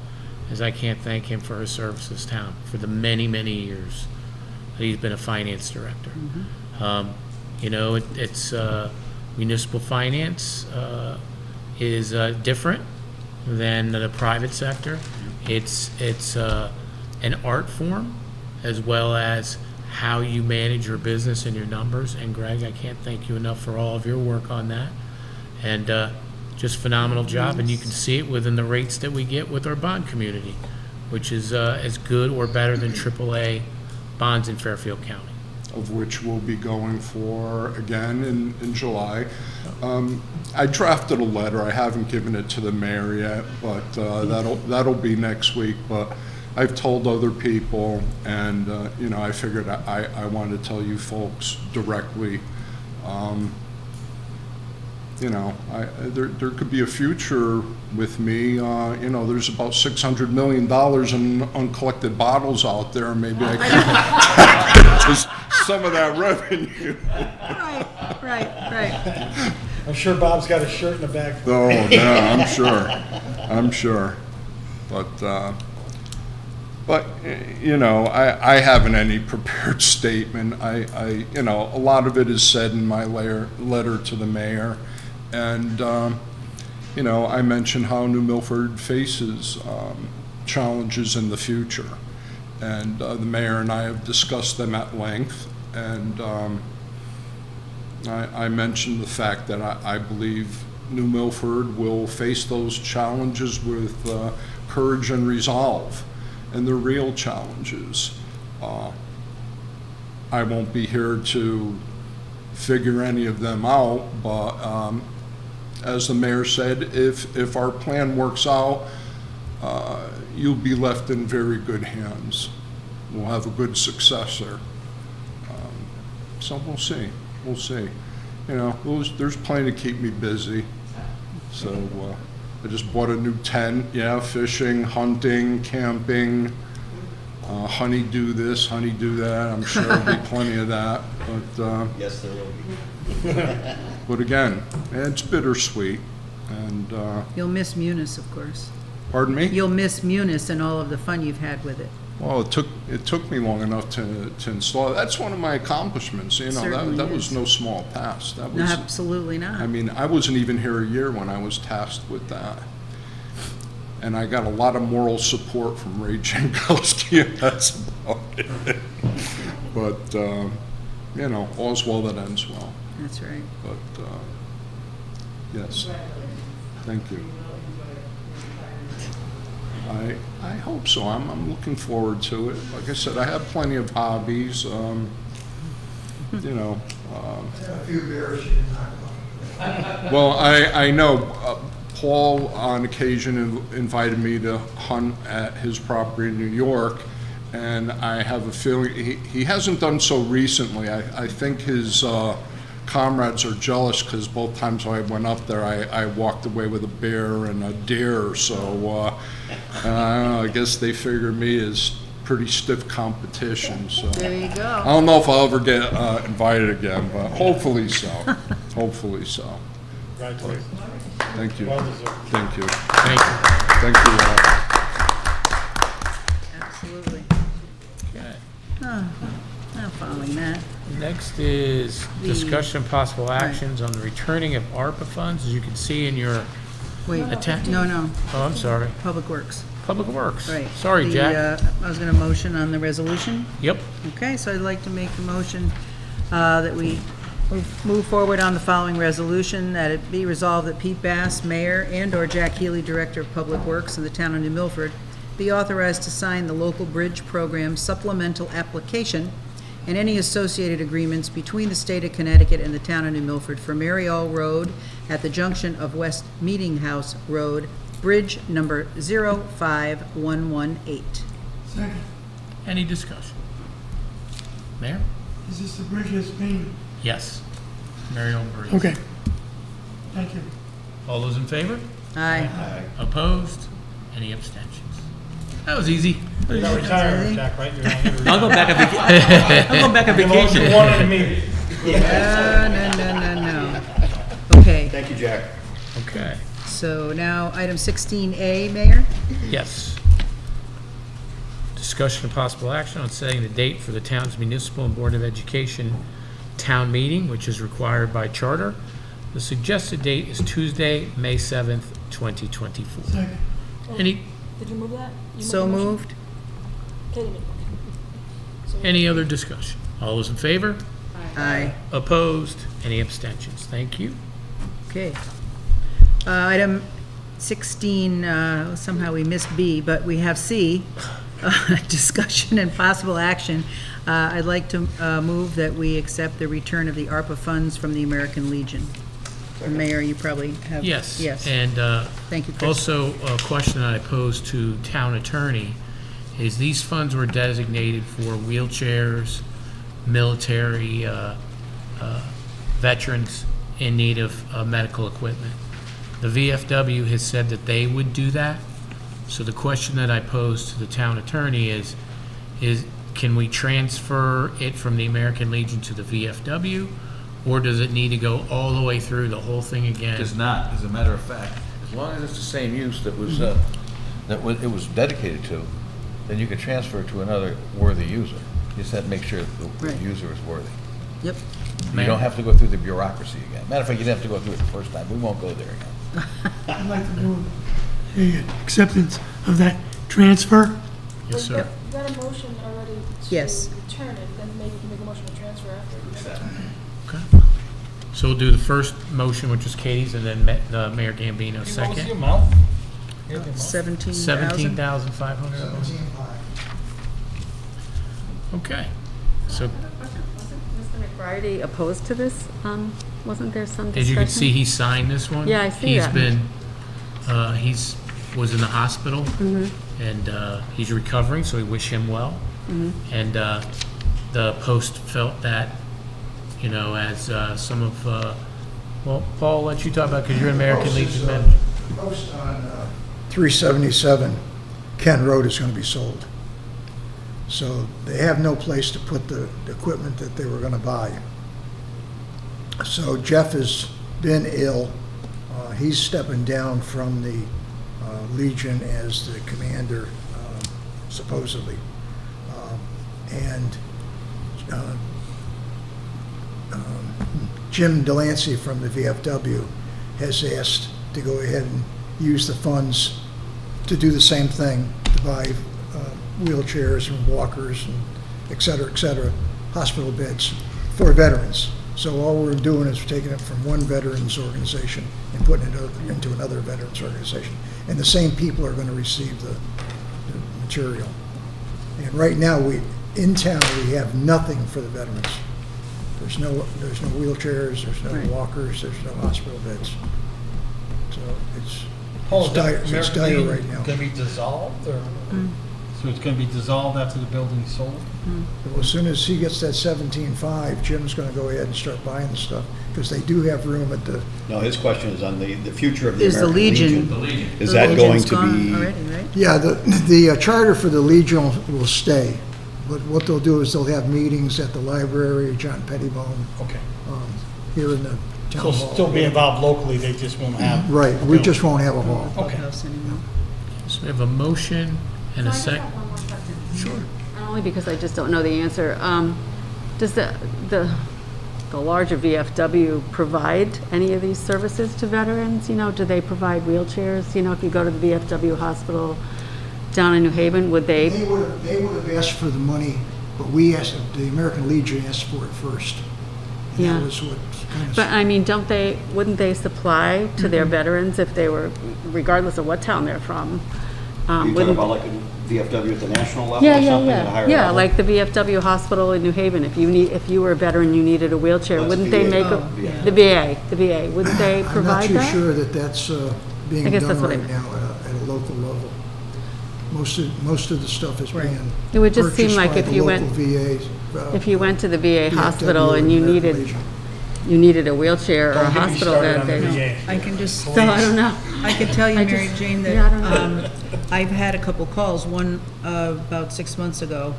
as I can't thank him for his service to this town for the many, many years that he's been a finance director. You know, it's municipal finance is different than the private sector. It's an art form as well as how you manage your business and your numbers. And Greg, I can't thank you enough for all of your work on that. And just phenomenal job. And you can see it within the rates that we get with our bond community, which is as good or better than AAA bonds in Fairfield County. Of which we'll be going for again in July. I drafted a letter. I haven't given it to the mayor yet, but that'll be next week. But I've told other people, and you know, I figured I wanted to tell you folks directly. You know, there could be a future with me. You know, there's about $600 million in uncollected bottles out there. Maybe I can just some of that revenue. Right. I'm sure Bob's got a shirt in the bag. Oh, yeah, I'm sure. But you know, I haven't any prepared statement. You know, a lot of it is said in my letter to the mayor. And, you know, I mentioned how New Milford faces challenges in the future. And the mayor and I have discussed them at length. And I mentioned the fact that I believe New Milford will face those challenges with courage and resolve. And they're real challenges. I won't be here to figure any of them out, but as the mayor said, if our plan works out, you'll be left in very good hands. We'll have a good successor. So we'll see. You know, there's plenty to keep me busy. So I just bought a new tent. Yeah, fishing, hunting, camping, honeydew this, honeydew that. I'm sure there'll be plenty of that. But Yes, there will be. but again, it's bittersweet. And You'll miss Munis, of course. pardon me? You'll miss Munis and all of the fun you've had with it. Well, it took me long enough to install it. That's one of my accomplishments. You know, Certainly that was is. no small task. That No, was. absolutely not. I mean, I wasn't even here a year when I was tasked with that. And I got a lot of moral support from Ray Jankowski, and that's about it. But, you know, all's well that ends well. That's right. But, yes, thank you. I hope so. I'm looking forward to it. Like I said, I have plenty of hobbies, you know. A few bears you can knock off. Well, I know Paul on occasion invited me to hunt at his property in New York, and I have a feeling he hasn't done so recently. I think his comrades are jealous because both times I went up there, I walked away with a bear and a deer. So I don't know, I guess they figure me as pretty stiff competition. So There you go. I don't know if I'll ever get invited again, but hopefully so. Hopefully so. Congratulations. Thank you. Well deserved. Thank you. Thank you. Thank you all. Absolutely. Okay. Now following that, Next is The- discussion of possible actions on the returning of ARPA funds. As you can see in your wait, Atta- no, Oh, I'm sorry. Public Works. Public Works. Right. Sorry, The, Jack. I was going to motion on the resolution. Yep. Okay, so I'd like to make a motion that we move forward on the following resolution, that it be resolved that Pete Bass, Mayor, and/or Jack Healy, Director of Public Works in the town of New Milford, be authorized to sign the local bridge program supplemental application and any associated agreements between the state of Connecticut and the town of New Milford for Marial Road at the junction of West Meeting House Road, Bridge number 05118. Second, Any discussion? Mayor? is this the bridge that's being, Yes. Mary Ellen Bridge. okay. Thank you. All those in favor? Aye. Opposed? Any abstentions? That was easy. You're not retiring, Jack, right? You're not gonna I'll go back on I'm going back on You're only vacation. one in a meeting. No. Okay, Thank you, Jack. Okay. so now item 16A, Mayor? Yes. Discussion of possible action on setting the date for the town's municipal and Board of Education town meeting, which is required by charter. The suggested date is Tuesday, May 7th, 2024. Second, Any, Did you move that? So moved? any other discussion? All those in favor? Aye. Opposed? Any abstentions? Thank you. Okay. Item 16, somehow we missed B, but we have C, discussion and possible action. I'd like to move that we accept the return of the ARPA funds from the American Legion. Mayor, you probably have. Yes. Yes. And Thank you, Chris. also, a question that I posed to town attorney is these funds were designated for wheelchairs, military veterans in need of medical equipment. The VFW has said that they would do that. So the question that I posed to the town attorney is can we transfer it from the American Legion to the VFW? Or does it need to go all the way through the whole thing again? Does not, as a matter of fact. As long as it's the same use that was, it was dedicated to, then you can transfer it to another worthy user. You just have to make sure the Right. user is worthy. Yep. You don't have to go through the bureaucracy again. Matter of fact, you didn't have to go through it the first time. We won't go there again. I'd like to move the acceptance of that transfer. Yes, sir. You got a motion already Yes. to return it, then maybe you can make a motion to transfer after. Okay. So we'll do the first motion, which is Katie's, and then Mayor Gambino second. amount? 17,000. 17,500. Okay. So Mr. McBride opposed to this? Wasn't there some discussion? as you can see, he signed this one. Yeah, I see that. He's been, was in the hospital, Mm-hmm. and he's recovering, so we wish him well. And the Post felt that, as some of, well, Paul, I'll let you talk about, because you're an American Legion member. The post on 377 Ken Road is going to be sold. So they have no place to put the equipment that they were going to buy. So Jeff has been ill. He's stepping down from the Legion as the commander, supposedly. And Jim Delancey from the VFW has asked to go ahead and use the funds to do the same thing, to buy wheelchairs and walkers and et cetera, hospital beds for veterans. So all we're doing is taking it from one veterans organization and putting it into another veterans organization. And the same people are going to receive the material. And right now, in town, we have nothing for the veterans. There's no wheelchairs, there's no walkers, there's no hospital beds. So it's dire right now. Going to be dissolved, or? So it's going to be dissolved after the building is sold? Well, as soon as he gets that 17.5, Jim's going to go ahead and start buying the stuff, because they do have room at the... No, his question is on the future of the Is the American Legion. Legion. Is that going to be? Already, right? Yeah, the charter for the Legion will stay, but what they'll do is they'll have meetings at the library, John Pettibone, Okay. here in the So town hall. still be involved locally, they just won't have? Right, we just won't have a hall. Okay. House anymore. So we have a motion and a So I just second. have one more question. Sure. Only because I just don't know the answer. Does the larger VFW provide any of these services to veterans? You know, do they provide wheelchairs? You know, if you go to the VFW hospital down in New Haven, would they? They would have asked for the money, but the American Legion asked for it first. And Yeah. that was what kind of. But I mean, wouldn't they supply to their veterans if they were, regardless of what town they're from? Are you talking wouldn't- about like a VFW at the national level Yeah, or yeah, something? at a yeah. higher Yeah, level? like the VFW hospital in New Haven, if you were a veteran, you needed a wheelchair, That's wouldn't they VA. make Oh, the VA, wouldn't they I'm not provide too that? sure that that's being I guess done that's what I right meant. now at a local level. Most of the stuff is being It would just seem purchased like by if the you local went, VAs. if you went to the VA VFW hospital and and you American needed, Legion. a wheelchair or a Don't get me hospital started bed, on the they, VA. I can just. so I don't know. I can tell you, I Mary just- Jane, yeah, I don't that I've had a couple calls, one about 6 months ago,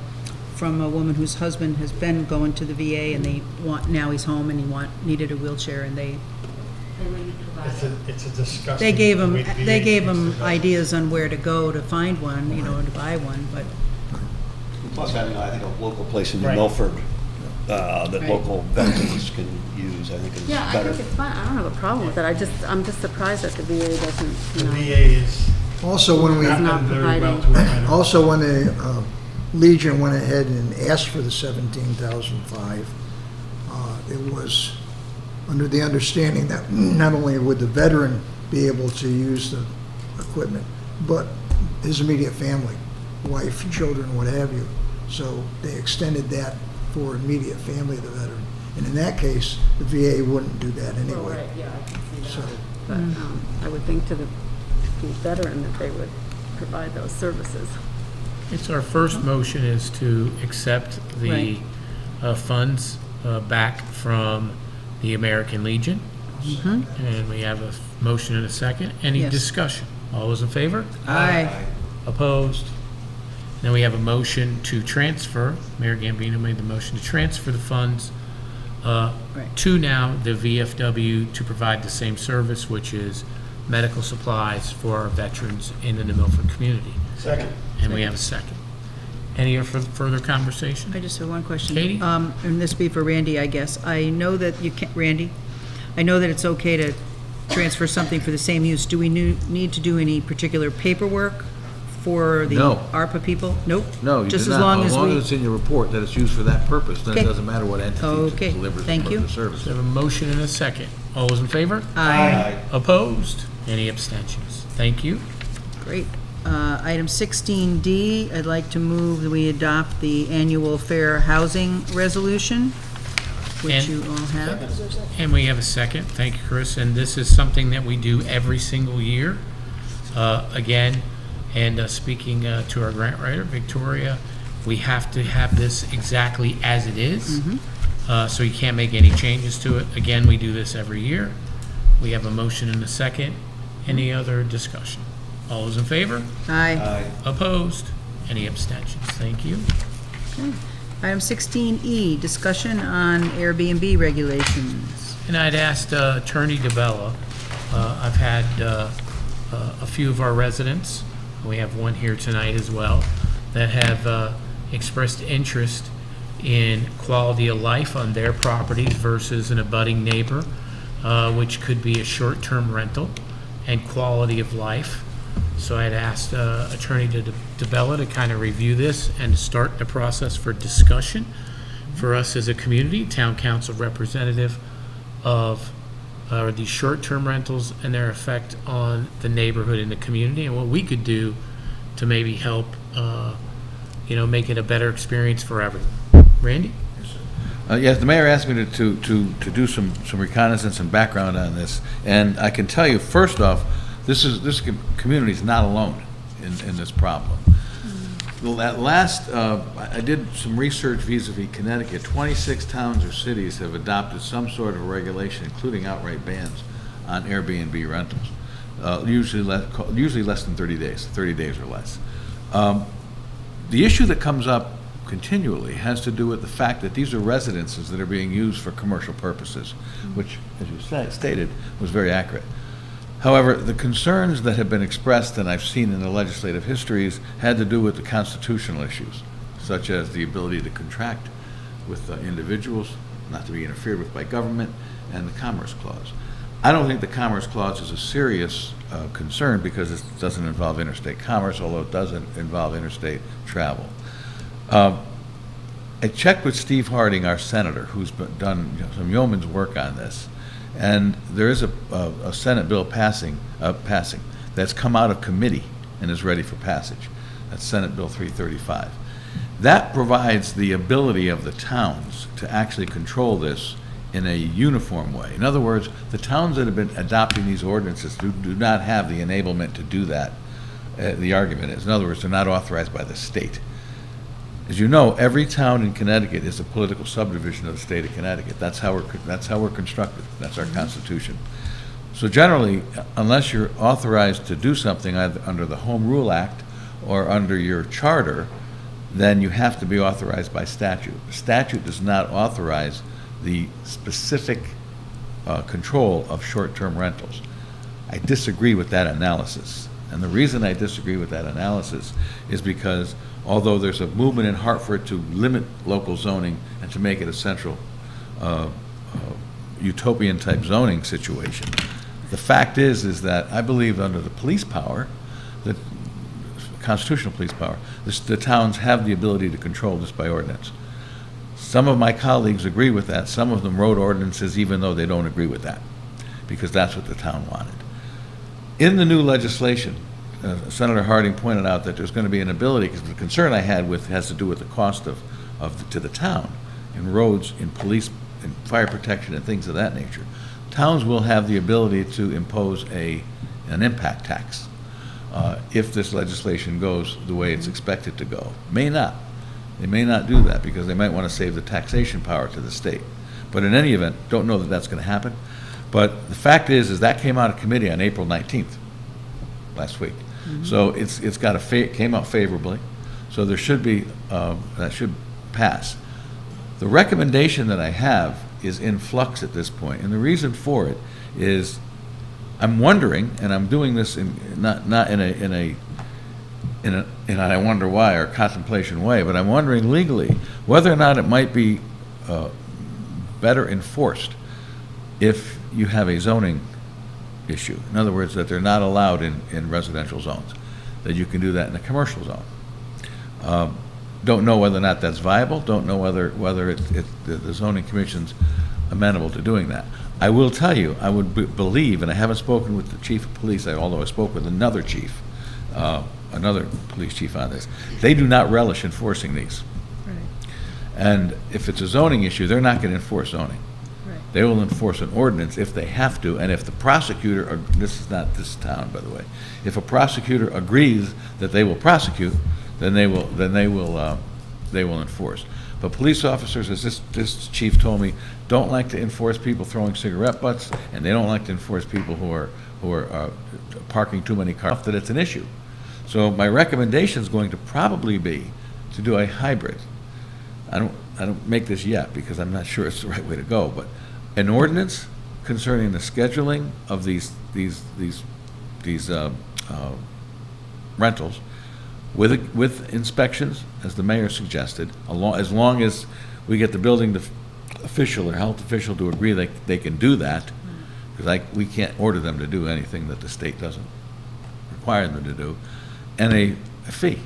from a woman whose husband has been going to the VA, and now he's home, and needed a wheelchair, and It's a disgusting. they gave him, way they VA gave treats him their veterans. ideas on where to go to find one, to buy one, but Plus having, I think, a local place in New Right. Milford that Right. local veterans can use, I think is Yeah, I better. think it's fine, I don't have a problem with it, I'm just surprised that the VA doesn't, The VA is Also, when we, not not done very well providing- to a veteran. also when the Legion went ahead and asked for the 17,005, it was under the understanding that not only would the veteran be able to use the equipment, but his immediate family, wife, children, what have you. So they extended that for immediate family of the veteran. And in that case, the VA wouldn't do that Well, anyway. right, yeah, I can see So, that. But I would think to the veteran that they would provide those services. It's our first motion is to accept the Right. funds back from the American Legion. And we have a motion and a second. Any Yes. discussion? All those in favor? Aye. Opposed? Then we have a motion to transfer, Mayor Gambino made the motion to transfer the funds to now the VFW to provide the same service, which is medical supplies for our veterans in the New Milford community. Second. And we have a second. Any further conversation? I just have one question. Katie? And this be for Randy, I guess. I know that you can't, Randy, I know that it's okay to transfer something for the same use. Do we need to do any particular paperwork for the No. ARPA people? Nope? No, you do Just not. as long as we. it's in your report that it's used for that purpose, then it Okay. doesn't matter what entity Okay, delivers thank you. the service. So we have a motion and a second. All those in favor? Aye. Opposed? Any abstentions? Thank you. Great. Item 16D, I'd like to move that we adopt the annual fair housing resolution, which And- you all have. And we have a second. Thank you, Chris. And this is something that we do every single year. Again, and speaking to our grant writer, Victoria, we have to have this exactly as it is. So you can't make any changes to it. Again, we do this every year. We have a motion and a second. Any other discussion? All those in favor? Aye. Opposed? Any abstentions? Thank you. Item 16E, discussion on Airbnb regulations. And I'd asked Attorney DeBella, I've had a few of our residents, we have one here tonight as well, that have expressed interest in quality of life on their properties versus an abutting neighbor, which could be a short-term rental, and quality of life. So I'd asked Attorney DeBella to kind of review this and to start the process for discussion for us as a community, town council representative of these short-term rentals and their effect on the neighborhood and the community, and what we could do to maybe help, make it a better experience for everyone. Randy? Yes, the mayor asked me to do some reconnaissance and background on this, and I can tell you, first off, this community is not alone in this problem. That last, I did some research vis-a-vis Connecticut. 26 towns or cities have adopted some sort of regulation, including outright bans, on Airbnb rentals. Usually less than 30 days, 30 days or less. The issue that comes up continually has to do with the fact that these are residences that are being used for commercial purposes, which, as you stated, was very accurate. However, the concerns that have been expressed and I've seen in the legislative histories had to do with the constitutional issues, such as the ability to contract with individuals, not to be interfered with by government, and the Commerce Clause. I don't think the Commerce Clause is a serious concern because it doesn't involve interstate commerce, although it doesn't involve interstate travel. I checked with Steve Harding, our senator, who's done some yeoman's work on this, and there is a Senate bill passing that's come out of committee and is ready for passage. That's Senate Bill 335. That provides the ability of the towns to actually control this in a uniform way. In other words, the towns that have been adopting these ordinances do not have the enablement to do that. The argument is, in other words, they're not authorized by the state. As you know, every town in Connecticut is a political subdivision of the state of Connecticut. That's how we're constructed. That's our Constitution. So generally, unless you're authorized to do something either under the Home Rule Act or under your charter, then you have to be authorized by statute. Statute does not authorize the specific control of short-term rentals. I disagree with that analysis. And the reason I disagree with that analysis is because although there's a movement in Hartford to limit local zoning and to make it a central utopian-type zoning situation, the fact is that I believe under the police power, the constitutional police power, the towns have the ability to control this by ordinance. Some of my colleagues agree with that. Some of them wrote ordinances even though they don't agree with that, because that's what the town wanted. In the new legislation, Senator Harding pointed out that there's going to be an ability, because the concern I had has to do with the cost to the town in roads, in police, in fire protection, and things of that nature. Towns will have the ability to impose an impact tax if this legislation goes the way it's expected to go. May not. They may not do that because they might want to save the taxation power to the state. But in any event, don't know that that's going to happen. But the fact is that came out of committee on April 19th, last week. So it's got came out favorably. So there should be, that should pass. The recommendation that I have is in flux at this point, and the reason for it is I'm wondering, and I'm doing this in not in a I wonder why or contemplation way, but I'm wondering legally whether or not it might be better enforced if you have a zoning issue. In other words, that they're not allowed in residential zones, that you can do that in a commercial zone. Don't know whether or not that's viable, don't know whether the zoning commission's amenable to doing that. I will tell you, I would believe, and I haven't spoken with the chief of police, although I spoke with another chief, another police chief on this, they do not relish enforcing these. Right. And if it's a zoning issue, they're not going to enforce zoning. Right. They will enforce an ordinance if they have to, and if the prosecutor, this is not this town, by the way, if a prosecutor agrees that they will prosecute, then they will enforce. But police officers, as this chief told me, don't like to enforce people throwing cigarette butts, and they don't like to enforce people who are parking too many cars. That it's an issue. So my recommendation is going to probably be to do a hybrid. I don't make this yet because I'm not sure it's the right way to go, but an ordinance concerning the scheduling of these rentals with inspections, as the mayor suggested, as long as we get the building official or health official to agree they can do that, because we can't order them to do anything that the state doesn't require them to do, and a fee,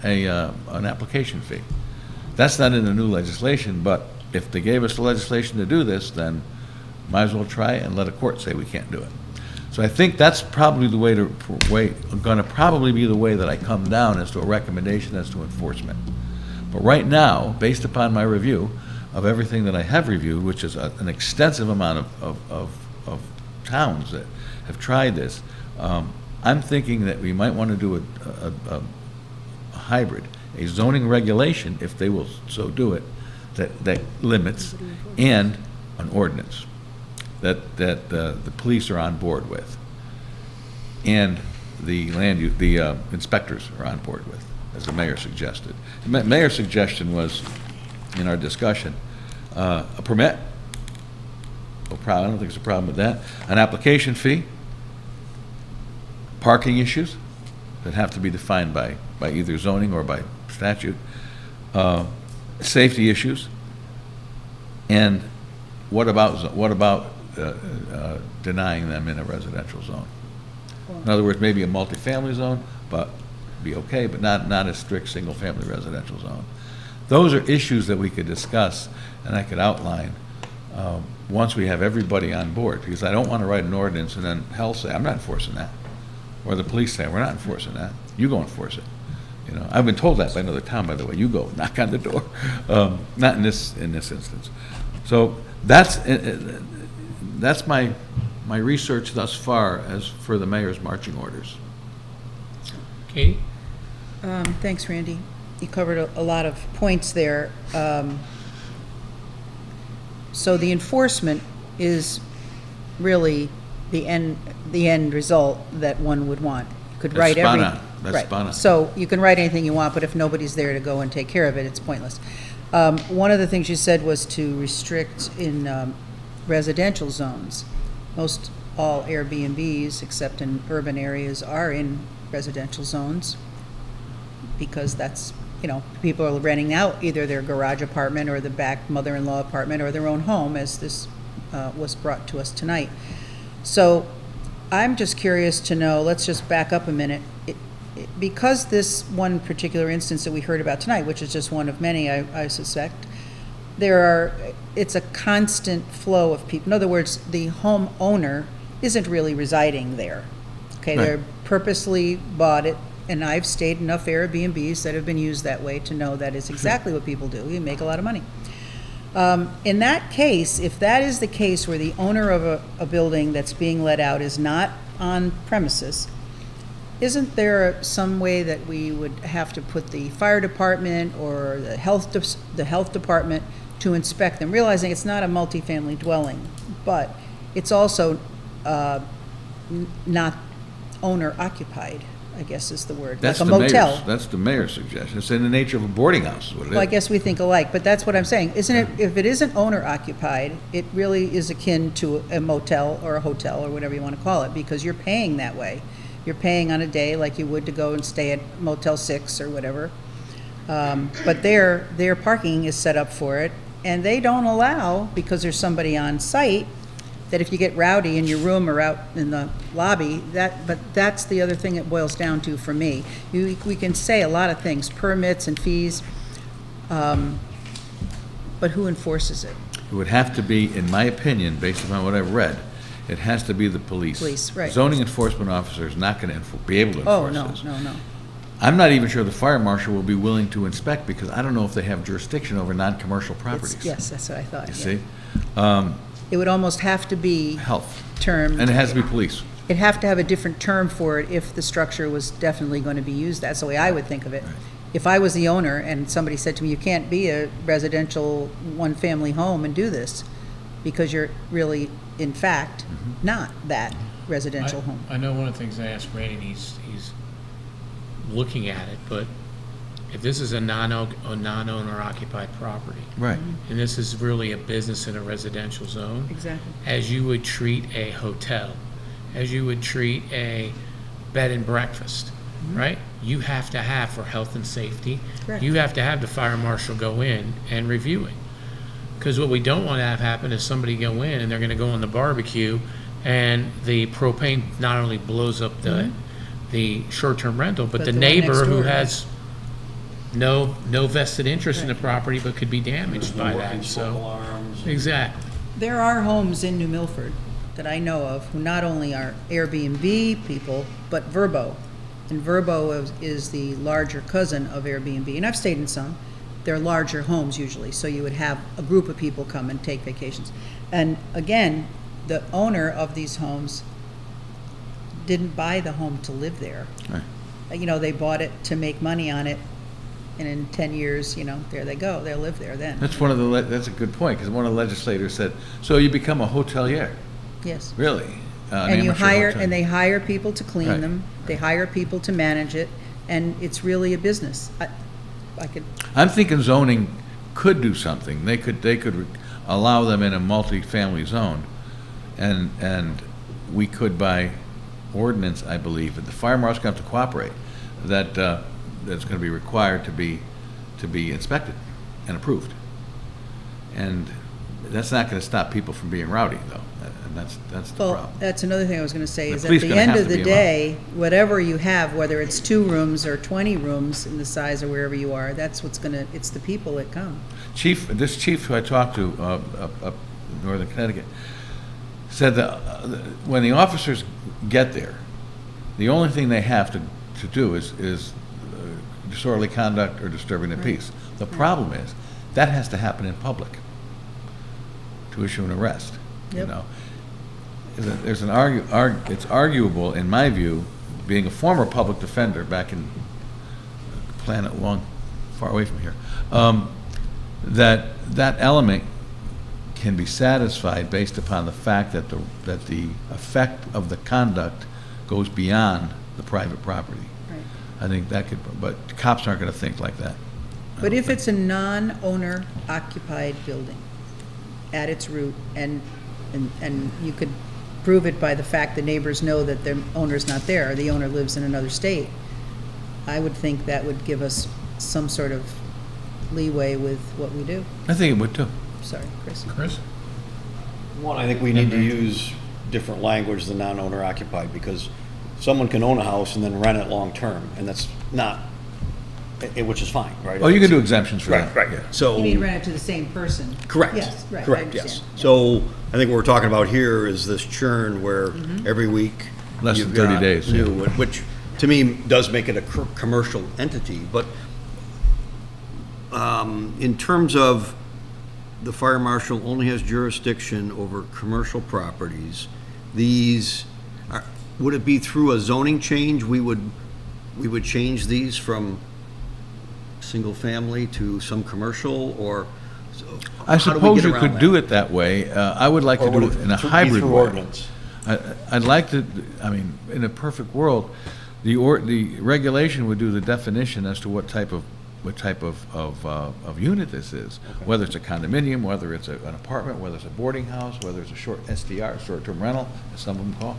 an application fee. That's not in the new legislation, but if they gave us the legislation to do this, then might as well try it and let a court say we can't do it. So I think that's probably going to probably be the way that I come down as to a recommendation as to enforcement. But right now, based upon my review of everything that I have reviewed, which is an extensive amount of towns that have tried this, I'm thinking that we might want to do a hybrid, a zoning regulation, if they will so do it, that limits, and an ordinance that the police are on board with, and the inspectors are on board with, as the mayor suggested. The mayor's suggestion was, in our discussion, a permit. I don't think there's a problem with that. An application fee, parking issues that have to be defined by either zoning or by statute, safety issues, and what about denying them in a residential zone? In other words, maybe a multifamily zone, but be okay, but not a strict single-family residential zone. Those are issues that we could discuss and I could outline once we have everybody on board, because I don't want to write an ordinance and then hell say, I'm not enforcing that. Or the police say, we're not enforcing that. You go enforce it. You know, I've been told that by another town, by the way. You go knock on the door. Not in this instance. So that's my research thus far as for the mayor's marching orders. Katie? Thanks, Randy. You covered a lot of points there. So the enforcement is really the end result that one would want. You could write every. That's spot on. So you can write anything you want, but if nobody's there to go and take care of it, it's pointless. One of the things you said was to restrict in residential zones. Most all Airbnbs, except in urban areas, are in residential zones because that's, you know, people are renting out either their garage apartment or the back mother-in-law apartment or their own home, as this was brought to us tonight. So I'm just curious to know, let's just back up a minute. Because this one particular instance that we heard about tonight, which is just one of many, I suspect, it's a constant flow of people. In other words, the homeowner isn't really residing there. Okay, Right. They're purposely bought it, and I've stayed in enough Airbnbs that have been used that way to know that is exactly what people do. You make a lot of money. In that case, if that is the case where the owner of a building that's being let out is not on premises, isn't there some way that we would have to put the fire department or the health department to inspect them, realizing it's not a multifamily dwelling, but it's also not owner occupied, I guess is the word, That's like a the motel. mayor's, that's the mayor's suggestion. It's in the nature of a boarding house, is what it is. Well, I guess we think alike, but that's what I'm saying. Isn't it, if it isn't owner occupied, it really is akin to a motel or a hotel or whatever you want to call it, because you're paying that way. You're paying on a day like you would to go and stay at Motel 6 or whatever. But their parking is set up for it, and they don't allow, because there's somebody on site, that if you get rowdy in your room or out in the lobby, but that's the other thing it boils down to for me. We can say a lot of things, permits and fees, but who enforces it? It would have to be, in my opinion, based upon what I've read, it has to be the police. Police, right. Zoning enforcement officer is not going to be able to enforce this. Oh, no. I'm not even sure the fire marshal will be willing to inspect, because I don't know if they have jurisdiction over non-commercial properties. Yes, that's what I thought. You yeah. see? It would almost have to be Health. termed. And it has to be police. It'd have to have a different term for it if the structure was definitely going to be used. That's the way I would think of it. Right. If I was the owner and somebody said to me, you can't be a residential one-family home and do this, because you're really, in fact, not that residential home. I know one of the things I asked Randy, and he's looking at it, but if this is a non-owner occupied property. Right. And this is really a business in a residential zone. Exactly. As you would treat a hotel, as you would treat a bed and breakfast, right? You have to have, for health and safety, Correct. you have to have the fire marshal go in and review it. Because what we don't want to have happen is somebody go in and they're going to go on the barbecue and the propane not only blows up the short-term rental, but the the one next neighbor who door. has no vested interest in the property but could be damaged by that, so. Alarms. Exactly. There are homes in New Milford that I know of who not only are Airbnb people, but Verbo. And Verbo is the larger cousin of Airbnb. And I've stayed in some. They're larger homes usually, so you would have a group of people come and take vacations. And again, the owner of these homes didn't buy the home to live there. Right. You know, they bought it to make money on it, and in 10 years, you know, there they go. They'll live there then. That's that's a good point, because one of the legislators said, so you become a hotelier. Yes. Really? And you amateur hire, hotel. and they hire people to clean Right. them. They hire people to manage it, and it's really a business. I'm thinking zoning could do something. They could allow them in a multifamily zone, and we could, by ordinance, I believe, that the fire marshal's going to have to cooperate, that, that's going to be required to be inspected and approved. And that's not going to stop people from being rowdy, though, and that's the Well, problem. that's another thing I was gonna say, The is at police the gonna end have of to the be involved. day, whatever you have, whether it's 2 rooms or 20 rooms in the size of wherever you are, that's what's gonna, it's the people that come. This chief who I talked to up in northern Connecticut said that when the officers get there, the only thing they have to do is disorderly conduct or disturbing the peace. The problem is, that has to happen in public to issue an arrest, you Yep. know. There's it's arguable, in my view, being a former public defender back in a planet far away from here, that element can be satisfied based upon the fact that the effect of the conduct goes beyond the private property. Right. I think that could, but cops aren't going to think like that. But if it's a non-owner occupied building at its root, and you could prove it by the fact the neighbors know that the owner's not there, or the owner lives in another state, I would think that would give us some sort of leeway with what we do. I think it would too. Sorry, Chris. Chris? One, I think we need to use different language than non-owner occupied, because someone can own a house and then rent it long-term, and that's not, which is fine, right? Oh, you can do exemptions for that. Right, yeah. so. You mean rent it to the same person? Correct. Yes, right, I Correct, yes. understand. So I think what we're talking about here is this churn where Mm-hmm. every week. Less you've than 30 got days, new, yeah. which to me does make it a commercial entity. But in terms of the fire marshal only has jurisdiction over commercial properties, would it be through a zoning change? We would change these from single family to some commercial, or I how do we suppose get you around could that? do it that way. I would like to do it in a hybrid through way. ordinance? I'd like to, I mean, in a perfect world, the regulation would do the definition as to what type of unit this is. Whether it's a condominium, whether it's an apartment, whether it's a boarding house, whether it's a short STR, short-term rental, as some of them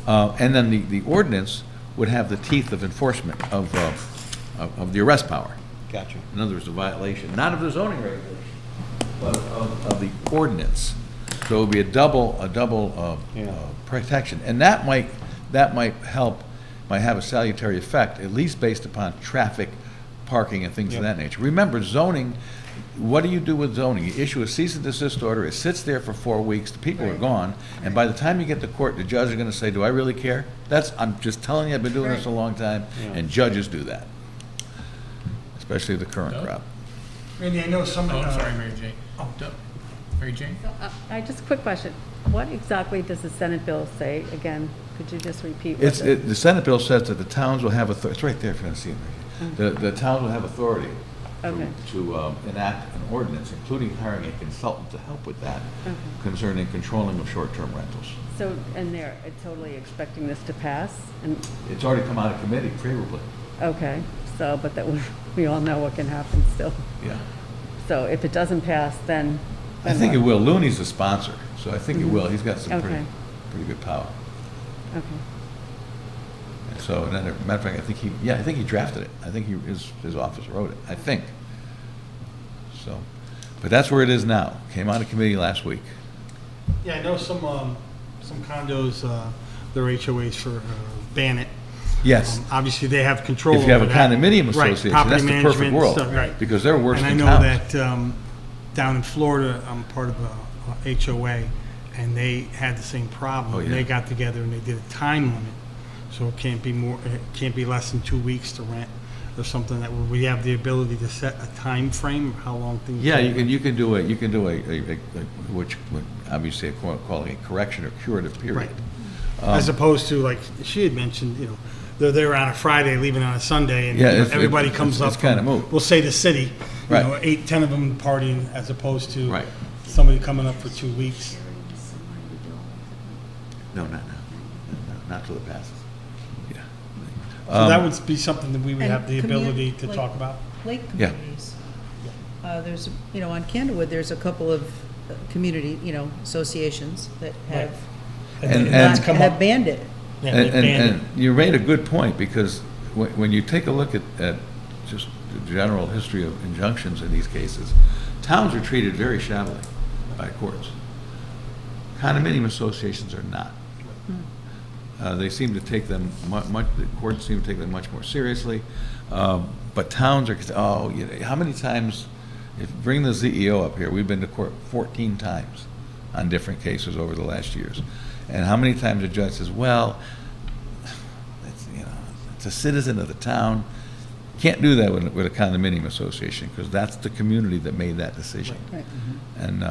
call. And then the ordinance would have the teeth of enforcement of the arrest power. Gotcha. In other words, the violation, not of the zoning regulation, but of the ordinance. So it would be a double protection. And that might help, might have a salutary effect, at least based upon traffic, parking, and things of that nature. Remember, zoning, what do you do with zoning? You issue a cease and desist order, it sits there for 4 weeks, the people are gone, and by the time you get to court, the judge is gonna say, do I really care? I'm just telling you, I've been doing this a long time, and judges do that. Especially the current crowd. Randy, I know some. Oh, I'm sorry, Mary Jane. Mary Jane? Just a quick question. What exactly does the Senate bill say? Again, could you just repeat? The Senate bill says that the towns will have, it's right there if you want to see it. The towns will have authority to enact an ordinance, including hiring a consultant to help with that, concerning controlling of short-term rentals. So, and they're totally expecting this to pass? And It's already come out of committee favorably. okay, so, but that we all know what can happen still. Yeah. So if it doesn't pass, then I think it what? will. Looney's the sponsor, so I think it will. He's got some Okay. pretty good power. Okay. And so, and then, as a matter of fact, I think he drafted it. I think his office wrote it, I think. So, but that's where it is now. Came out of committee last week. Yeah, I know some condos, their HOAs for ban it. Yes. Obviously, they have control If you have a over that. condominium Right, association, property that's the perfect management world. stuff, right. Because they're worse than And I know towns. that down in Florida, I'm part of a HOA, and they had the same problem. Oh, And yeah. they got together and they did a time limit, so it can't be less than 2 weeks to rent or something, that we have the ability to set a time frame, how long things. Yeah, take. you can do a which would obviously call it a correction or curative period. Right. As opposed to, like she had mentioned, they're there on a Friday, leaving on a Sunday, and Yeah, it's- everybody it's- comes it's up. kinda from, moot. We'll say the city, Right. 8, 10 of them partying, as opposed to Right. somebody coming up for 2 weeks. No, not now. No, not till it passes. Yeah. So that would be something that we would And have the ability to like talk about. Lake Yeah. communities. There's, on Candlewood, there's a couple of community, associations that have And that's come have up. banned it. Yeah, they banned And you made a good point, because when you take a look at just the general history of injunctions in these cases, towns are treated very shabbily by courts. Condominium associations are not. They seem to take them the courts seem to take them much more seriously. But towns are, oh, you know, how many times, bring the CEO up here, we've been to court 14 times on different cases over the last years. And how many times a judge says, well, it's a citizen of the town. Can't do that with a condominium association, because that's the community that made that decision. Right. And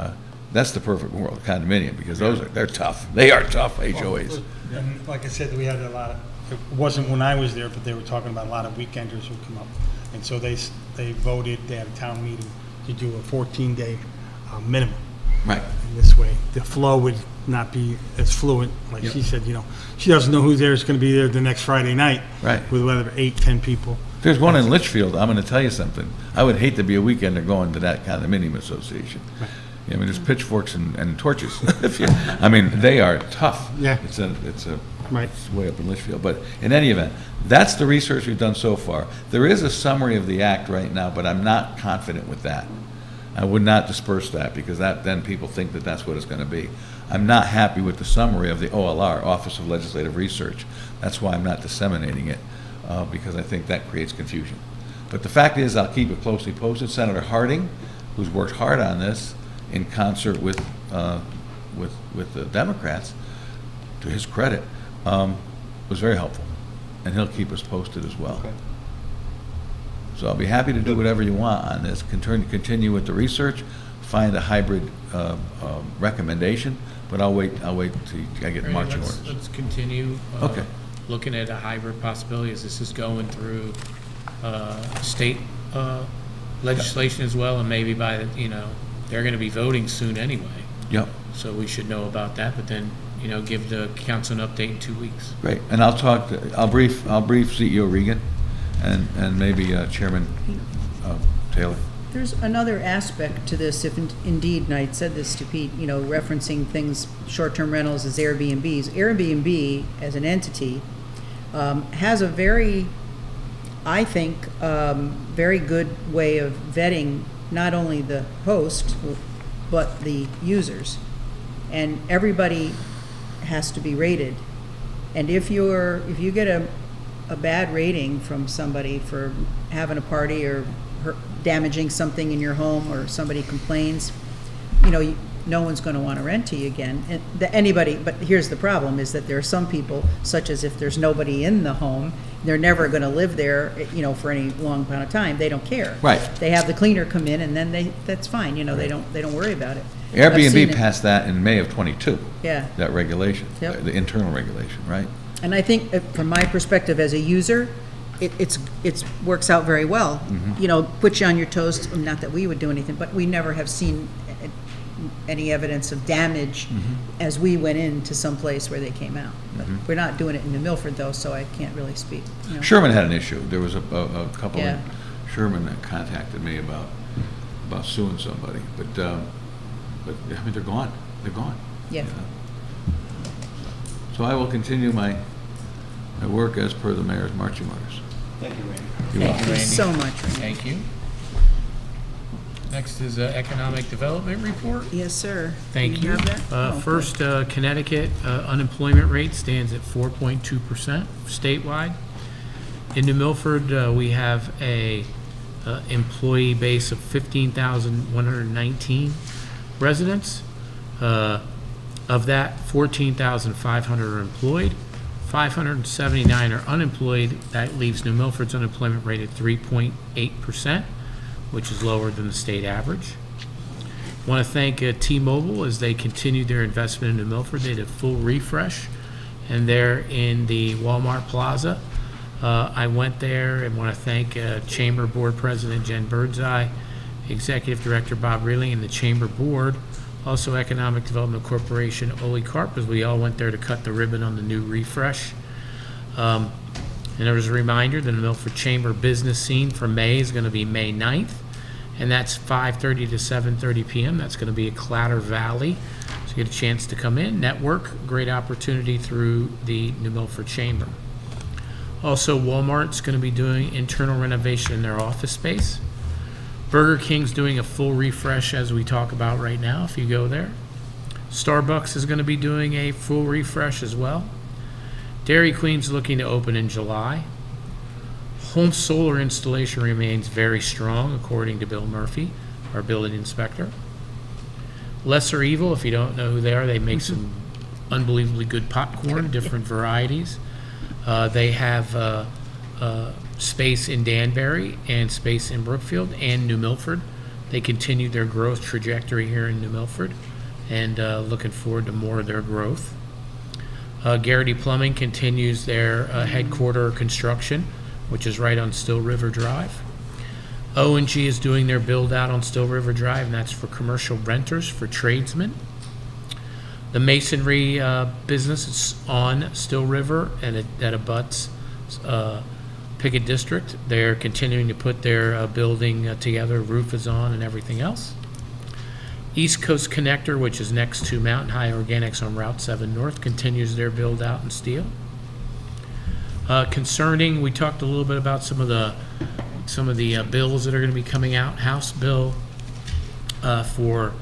that's the perfect world, condominium, because they're tough. They are tough HOAs. And like I said, we had a lot of, it wasn't when I was there, but they were talking about a lot of weekenders who come up. And so they voted, they had a town meeting to do a 14-day minimum. Right. And this way, the flow would not be as fluent. Like she said, you know, she doesn't know who there is going to be there the next Friday night. Right. With whether 8, 10 people. There's one in Litchfield, I'm gonna tell you something. I would hate to be a weekender going to that condominium association. I mean, there's pitchforks and torches. I mean, they are tough. Yeah. It's way up in Litchfield. But in any event, that's the research we've done so far. There is a summary of the act right now, but I'm not confident with that. I would not disperse that, because then people think that that's what it's gonna be. I'm not happy with the summary of the OLR, Office of Legislative Research. That's why I'm not disseminating it, because I think that creates confusion. But the fact is, I'll keep it closely posted. Senator Harding, who's worked hard on this in concert with the Democrats, to his credit, was very helpful, and he'll keep us posted as well. Okay. So I'll be happy to do whatever you want on this. Continue with the research, find a hybrid recommendation, but I'll wait till I get marching orders. Let's continue. Okay. Looking at a hybrid possibility, as this is going through state legislation as well, and maybe they're going to be voting soon anyway. Yep. So we should know about that, but then, give the council an update in 2 weeks. Great, and I'll brief CEO Regan and maybe Chairman Taylor. There's another aspect to this, if indeed, and I said this to Pete, referencing things, short-term rentals as Airbnbs. Airbnb, as an entity, has a very, I think, very good way of vetting not only the host, but the users. And everybody has to be rated. And if you get a bad rating from somebody for having a party or damaging something in your home, or somebody complains, no one's going to want to rent to you again. But here's the problem, is that there are some people, such as if there's nobody in the home, they're never going to live there, for any long amount of time. They don't care. Right. They have the cleaner come in, and then that's fine. They don't worry about it. Airbnb passed that in May of '22. Yeah. That regulation, Yep. the internal regulation, right? And I think, from my perspective as a user, it works out very well. Mm-hmm. Puts you on your toes. Not that we would do anything, but we never have seen any evidence of damage as we went into some place where they came out. But we're not doing it in New Milford, though, so I can't really speak. Sherman had an issue. There was a couple Yeah. in Sherman that contacted me about suing somebody, but I mean, they're gone. They're gone. Yeah. So I will continue my work as per the mayor's marching orders. Thank you, Randy. Thank you so much, Randy. Thank you. Next is Economic Development Report. Yes, sir. Thank Do you. have that? Oh, good. First, Connecticut unemployment rate stands at 4.2% statewide. In New Milford, we have a employee base of 15,119 residents. Of that, 14,500 are employed, 579 are unemployed. That leaves New Milford's unemployment rate at 3.8%, which is lower than the state average. Want to thank T-Mobile as they continued their investment in New Milford. They did a full refresh, and they're in the Walmart Plaza. I went there and want to thank Chamber Board President Jen Birdseye, Executive Director Bob Reilly, and the Chamber Board. Also, Economic Development Corporation, Ole Karp, as we all went there to cut the ribbon on the new refresh. And there was a reminder that the Milford Chamber business scene for May is going to be May 9th, and that's 5:30 to 7:30 p.m. That's going to be at Clatter Valley. So you get a chance to come in, network, great opportunity through the New Milford Chamber. Also, Walmart's going to be doing internal renovation in their office space. Burger King's doing a full refresh as we talk about right now, if you go there. Starbucks is going to be doing a full refresh as well. Dairy Queen's looking to open in July. Home solar installation remains very strong, according to Bill Murphy, our building inspector. Lesser Evil, if you don't know who they are, they make some unbelievably good popcorn, different varieties. They have space in Danbury and space in Brookfield and New Milford. They continued their growth trajectory here in New Milford, and looking forward to more of their growth. Garrity Plumbing continues their headquarter construction, which is right on Still River Drive. O&G is doing their build out on Still River Drive, and that's for commercial renters, for tradesmen. The masonry business is on Still River, and that abuts Pickett District. They're continuing to put their building together, roof is on and everything else. East Coast Connector, which is next to Mountain High Organics on Route 7 North, continues their build out in steel. Concerning, we talked a little bit about some of the bills that are going to be coming out. House bill for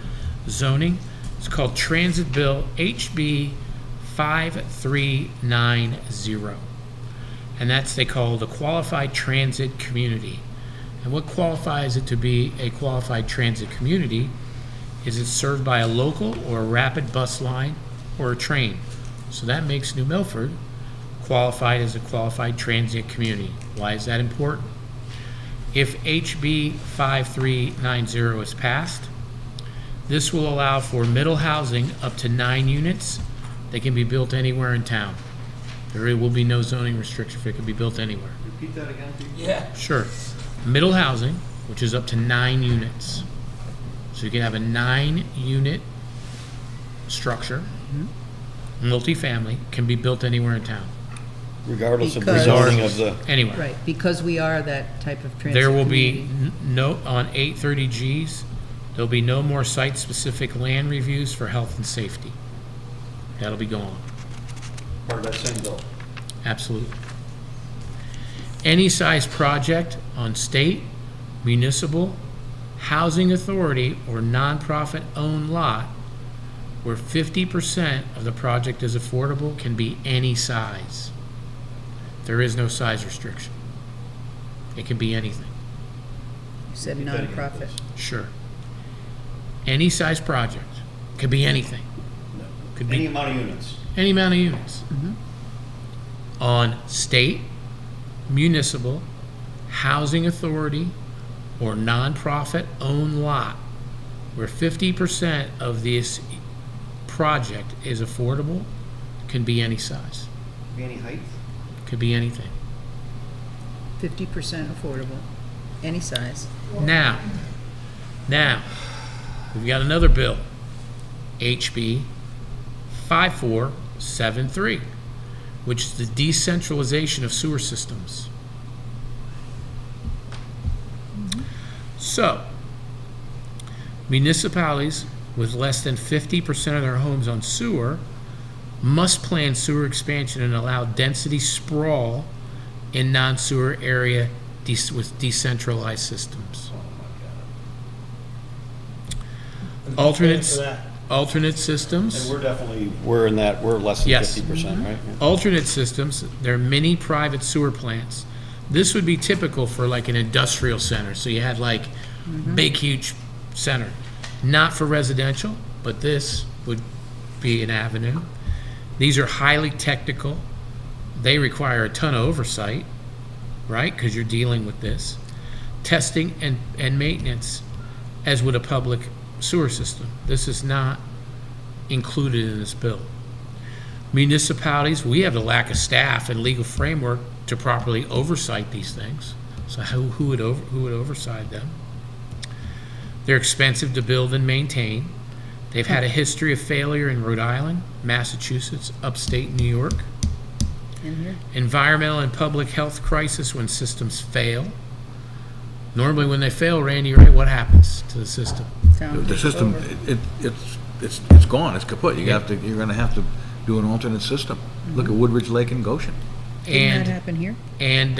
zoning. It's called Transit Bill HB 5390. And that's, they call the Qualified Transit Community. And what qualifies it to be a qualified transit community is it's served by a local or a rapid bus line or a train. So that makes New Milford qualified as a qualified transit community. Why is that important? If HB 5390 is passed, this will allow for middle housing up to 9 units that can be built anywhere in town. There will be no zoning restriction if it can be built anywhere. Repeat that again, please? Yeah. Sure. Middle housing, which is up to 9 units. So you can have a 9-unit structure, multifamily, can be built anywhere in town. Regardless of the Because- zoning of the, Anywhere. Right, because we are that type of transit There will community. be no, on 830Gs, there'll be no more site-specific land reviews for health and safety. That'll be gone. part of that same bill. Absolutely. Any size project on state, municipal, housing authority, or nonprofit-owned lot where 50% of the project is affordable can be any size. There is no size restriction. It can be anything. You said Repeat that again, nonprofit. Sure. Any size project. Could be anything. Could Any be amount of units. any amount of units. On state, municipal, housing authority, or nonprofit-owned lot where 50% of this project is affordable, can be any size. Be any height? Could be anything. 50% affordable, any size. Now, we've got another bill, HB 5473, which is the decentralization of sewer systems. So, municipalities with less than 50% of their homes on sewer must plan sewer expansion and allow density sprawl in non-sewer area with decentralized systems. Alternate systems. And we're definitely, we're in that, we're less than Yes. 50%, right? Yeah. Alternate systems, there are many private sewer plants. This would be typical for like an industrial center, so you had like big, huge center. Not for residential, but this would be an avenue. These are highly technical. They require a ton of oversight, right? Because you're dealing with this. Testing and maintenance, as would a public sewer system. This is not included in this bill. Municipalities, we have the lack of staff and legal framework to properly oversight these things. So who would oversight them? They're expensive to build and maintain. They've had a history of failure in Rhode Island, Massachusetts, upstate New York. In here? Environmental and public health crisis when systems fail. Normally when they fail, Randy, right, what happens to the system? Town The takes system, over. it's it's gone, it's kaput. You're gonna have to do an alternate system. Look at Woodridge Lake and Goshen. Didn't that happen here? And,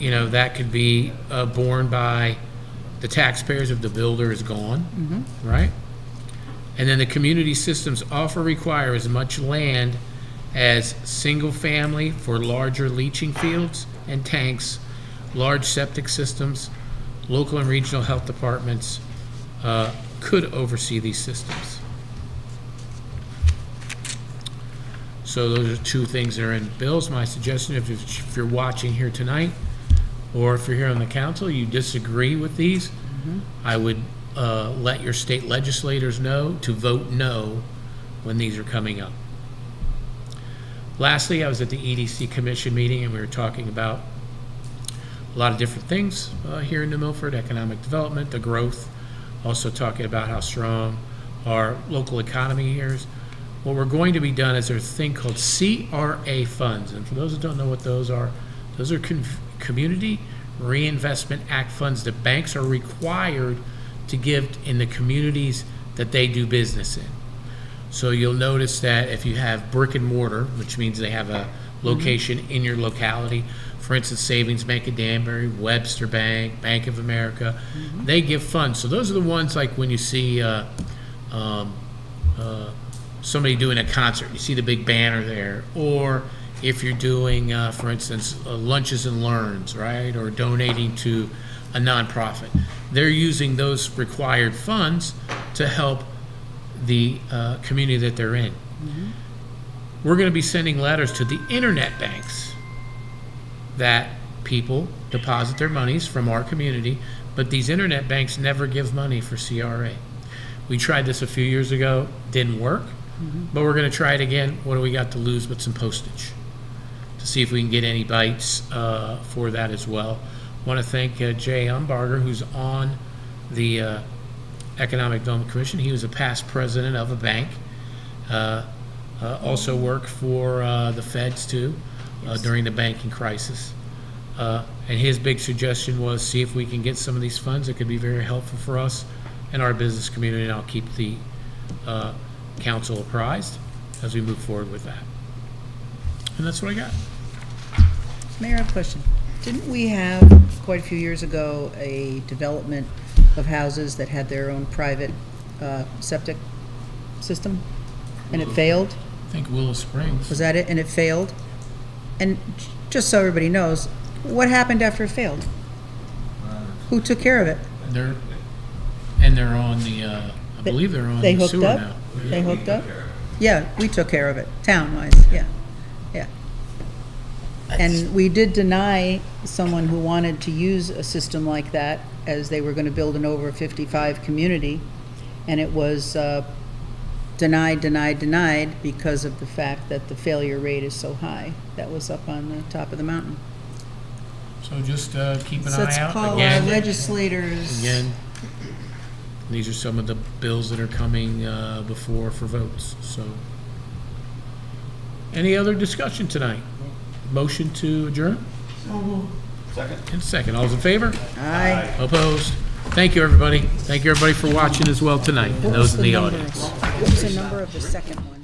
you know, that could be borne by the taxpayers if the builder is gone, right? And then the community systems often require as much land as single-family for larger leaching fields and tanks, large septic systems. Local and regional health departments could oversee these systems. So those are two things that are in bills. My suggestion, if you're watching here tonight, or if you're here on the council, you disagree with these, I would let your state legislators know to vote no when these are coming up. Lastly, I was at the EDC Commission meeting, and we were talking about a lot of different things here in New Milford, economic development, the growth, also talking about how strong our local economy here is. What we're going to be done is there's a thing called CRA funds, and for those that don't know what those are Community Reinvestment Act funds that banks are required to give in the communities that they do business in. So you'll notice that if you have brick and mortar, which means they have a location in your locality, for instance, Savings Bank of Danbury, Webster Bank, Bank of America, they give funds. So those are the ones like when you see somebody doing a concert, you see the big banner there, or if you're doing, for instance, lunches and learns, right, or donating to a nonprofit. They're using those required funds to help the community that they're in. We're going to be sending letters to the internet banks that people deposit their monies from our community, but these internet banks never give money for CRA. We tried this a few years ago, didn't work, but we're going to try it again. What do we got to lose but some postage? To see if we can get any bites for that as well. I want to thank Jay Umbarger, who's on the Economic Development Commission. He was a past president of a bank. Also worked for the feds too during the banking crisis. And his big suggestion was see if we can get some of these funds that could be very helpful for us and our business community, and I'll keep the council apprised as we move forward with that. And that's what I got. Mayor, I have a question. Didn't we have, quite a few years ago, a development of houses that had their own private septic system? And it failed? I think Willow Springs. Was that it? And it failed? And just so everybody knows, what happened after it failed? Who took care of it? They're on the, I believe they're on They the hooked sewer up? now. They hooked up? Yeah, we took care of it, town-wise, yeah, yeah. And we did deny someone who wanted to use a system like that, as they were gonna build an over 55 community, and it was denied because of the fact that the failure rate is so high. That was up on the top of the mountain. So just keep an So eye let's out. call Again, our legislators. Again, these are some of the bills that are coming before for votes, so. Any other discussion tonight? Motion to adjourn? Second. And second. All those in favor? Aye. Opposed? Thank you, everybody. Thank you, everybody, for watching as well tonight, and those in the audience. What was the number of the second one?